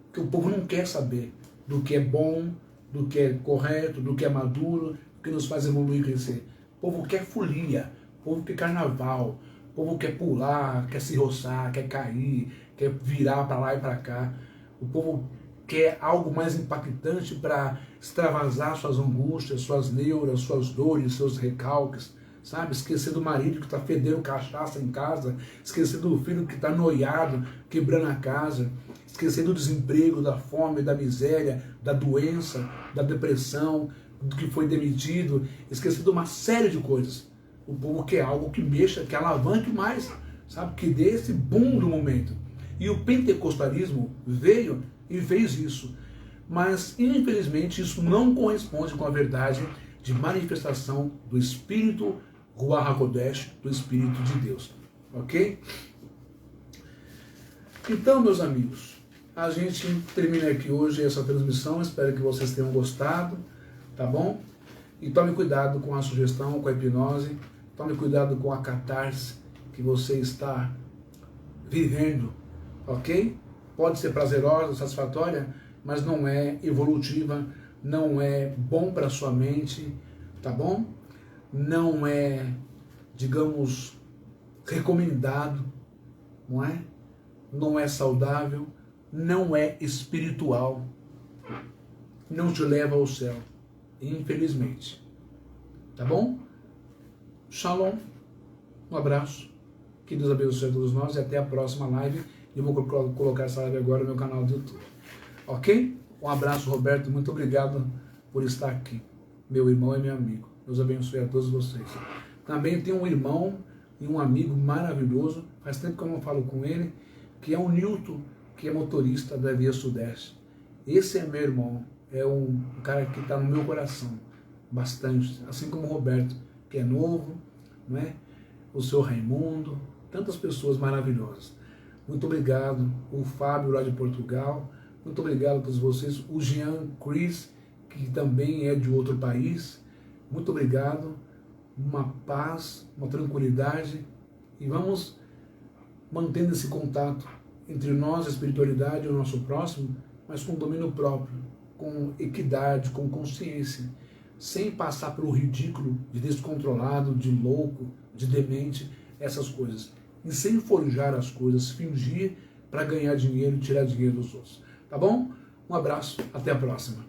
Porque o povo não quer saber do que é bom, do que é correto, do que é maduro, do que nos faz evoluir e crescer. O povo quer folia, o povo quer carnaval, o povo quer pular, quer se roçar, quer cair, quer virar para lá e para cá. O povo quer algo mais impactante para extravasar suas angústias, suas neuras, suas dores, seus recalques, sabe? Esquecer do marido que está fedendo cachaça em casa, esquecer do filho que está noiado, quebrando a casa, esquecer do desemprego, da fome, da miséria, da doença, da depressão, do que foi demitido, esquecer de uma série de coisas. O povo quer algo que mexa, que alavanque mais, sabe? Que dê esse boom do momento. E o pentecostalismo veio e fez isso. Mas, infelizmente, isso não corresponde com a verdade de manifestação do Espírito Ruach HaKodesh, do Espírito de Deus. Ok? Então, meus amigos, a gente termina aqui hoje essa transmissão. Espero que vocês tenham gostado, tá bom? E tome cuidado com a sugestão, com a hipnose. Tome cuidado com a catarse que você está vivendo, ok? Pode ser prazerosa, satisfatória, mas não é evolutiva, não é bom para a sua mente, tá bom? Não é, digamos, recomendado, não é? Não é saudável, não é espiritual, não te leva ao céu, infelizmente. Tá bom? Shalom, um abraço, que Deus abençoe a todos nós e até a próxima live. Eu vou colocar essa live agora no meu canal do YouTube. Ok? Um abraço, Roberto, muito obrigado por estar aqui, meu irmão e meu amigo. Deus abençoe a todos vocês. Também tenho um irmão e um amigo maravilhoso, faz tempo que eu não falo com ele, que é o Nilton, que é motorista da Via Sudeste. Esse é meu irmão, é um cara que está no meu coração, bastante, assim como o Roberto, que é novo, não é? O seu Raimundo, tantas pessoas maravilhosas. Muito obrigado, o Fábio lá de Portugal, muito obrigado a todos vocês, o Jean Chris, que também é de outro país, muito obrigado, uma paz, uma tranquilidade, e vamos mantendo esse contato entre nós, a espiritualidade e o nosso próximo, mas com domínio próprio, com equidade, com consciência, sem passar pelo ridículo de descontrolado, de louco, de demente, essas coisas. E sem forjar as coisas, fingir para ganhar dinheiro e tirar dinheiro dos outros. Tá bom? Um abraço, até a próxima.